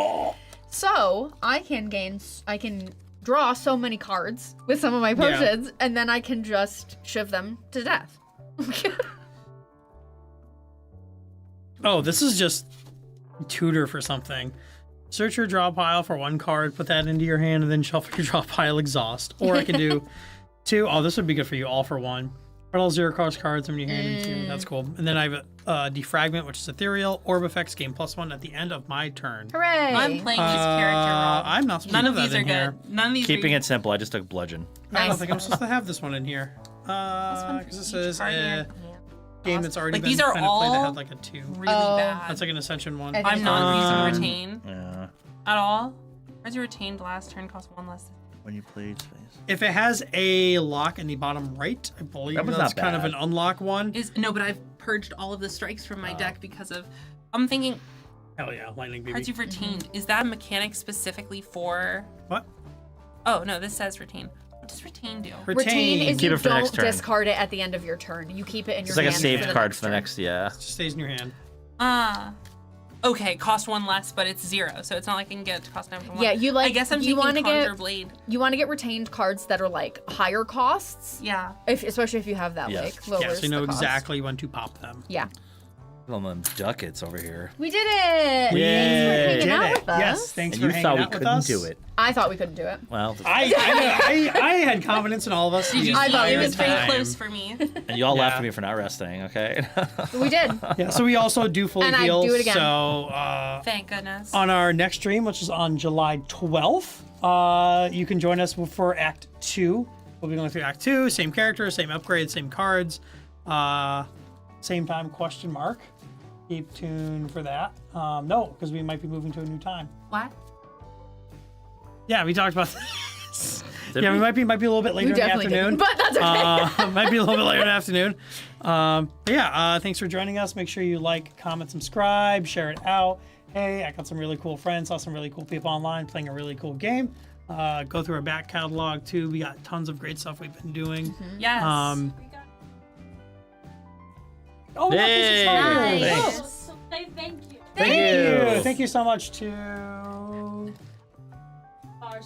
So I can gain. I can draw so many cards with some of my potions, and then I can just shiv them to death. Oh, this is just tutor for something. Search your draw pile for 1 card, put that into your hand, and then shuffle your draw pile exhaust. Or I can do 2. Oh, this would be good for you, all for 1. Put all 0 cost cards in your hand into. That's cool. And then I have a Defragment, which is ethereal. Orb effects gain +1 at the end of my turn. Hooray! I'm playing this character wrong. I'm not supposed None to of have these that are in here. good. None of these Keeping are it simple, I just took bludgeon. I don't Nice. think I'm supposed to have this one in here. Because this is a game that's already Like, been these are kind of played that all had like a 2. really Oh. bad. That's like an Ascension one. I think I'm not using Um, retain Yeah. at all. Where's your retained last turn cost 1 less? When you played space. If it has a lock in the bottom right, I believe That was that's not kind of bad. an unlock one. No, but I've purged all of the strikes from my deck because of. I'm thinking Hell yeah, lightning cards baby. you've retained. Is that a mechanic specifically for? What? Oh no, this says retain. What does retain do? Retain is Keep you it for the don't next turn. discard it at the end of your turn. You keep it in It's your like a hand saved for the card next for the turn. next, yeah. Just stays in your hand. Okay, cost 1 less, but it's 0, so it's not like I can get it to cost number 1. Yeah, you like. I guess I'm you want thinking to Conjure get. Blade. You want to get retained cards that are like higher costs, Yeah. especially if you have that Yes. like lowers Yeah, so you know the cost. exactly when to pop them. Yeah, All them ducats over here. we did it. Yay. Thanks for hanging Did out it. with us. Yes, thanks And for you hanging thought we out with couldn't us. do it. I thought we couldn't do it. Well, I had confidence in all of us. Did you I see? thought It we was would very time. close for me. and you all laughed Yeah. at me for not resting, okay? We did. Yeah, so we also do fully And I'd heal. do it again. So Thank goodness. on our next stream, which is on July 12th, you can join us for Act 2. We'll be going through Act 2, same characters, same upgrades, same cards, same time, question mark. Keep tuned for that. No, because we might be moving to a new time. What? Yeah, we talked about this. Did Yeah, we? we might be a little bit later in the definitely afternoon. didn't, but that's okay. Might be a little bit later in the afternoon. But yeah, thanks for joining us. Make sure you like, comment, subscribe, share it out. Hey, I got some really cool friends, saw some really cool people online playing a really cool game. Go through our back catalog too. We got tons of great stuff we've been doing. Yes. Oh, Yay! Nice. Thanks. So say thank you. Thank you. you. Thank you so much to Ours.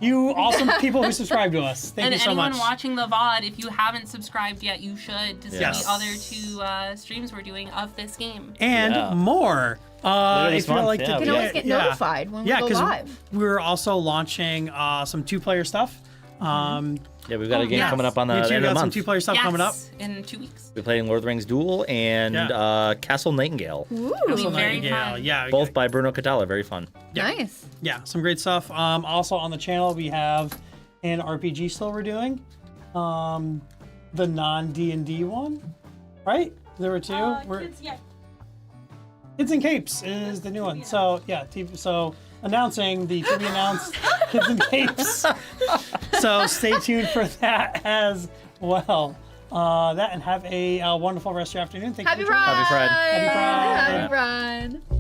you awesome people who subscribe to us. Thank and you so anyone much. watching the VOD, if you haven't subscribed yet, you should to see Yes. the other 2 streams we're doing of this game. And Yeah. more. Later this If you month, like yeah. to, You can always get notified when we go live. we're also launching some 2-player stuff. Yeah, we've got a game yes. coming up on the We end too of the got some month. 2-player stuff Yes, coming up. in 2 weeks. We're playing Lord of the Rings Duel and Yeah. Castle Nightingale, Ooh, Castle very Nightingale. fun. Yeah, we both got- by Bruno Catala. Very fun. nice. yeah, some great stuff. Also on the channel we have an RPG still we're doing, the non D&D one, right? There were 2. We're- Kids, yeah. Kids and Capes is the new one. So yeah, so announcing the to be announced Kids and Capes. So stay tuned for that as well. That and have a wonderful rest of your afternoon. Thank Happy you for joining. Pride. Happy Pride. Happy Pride. Happy Pride.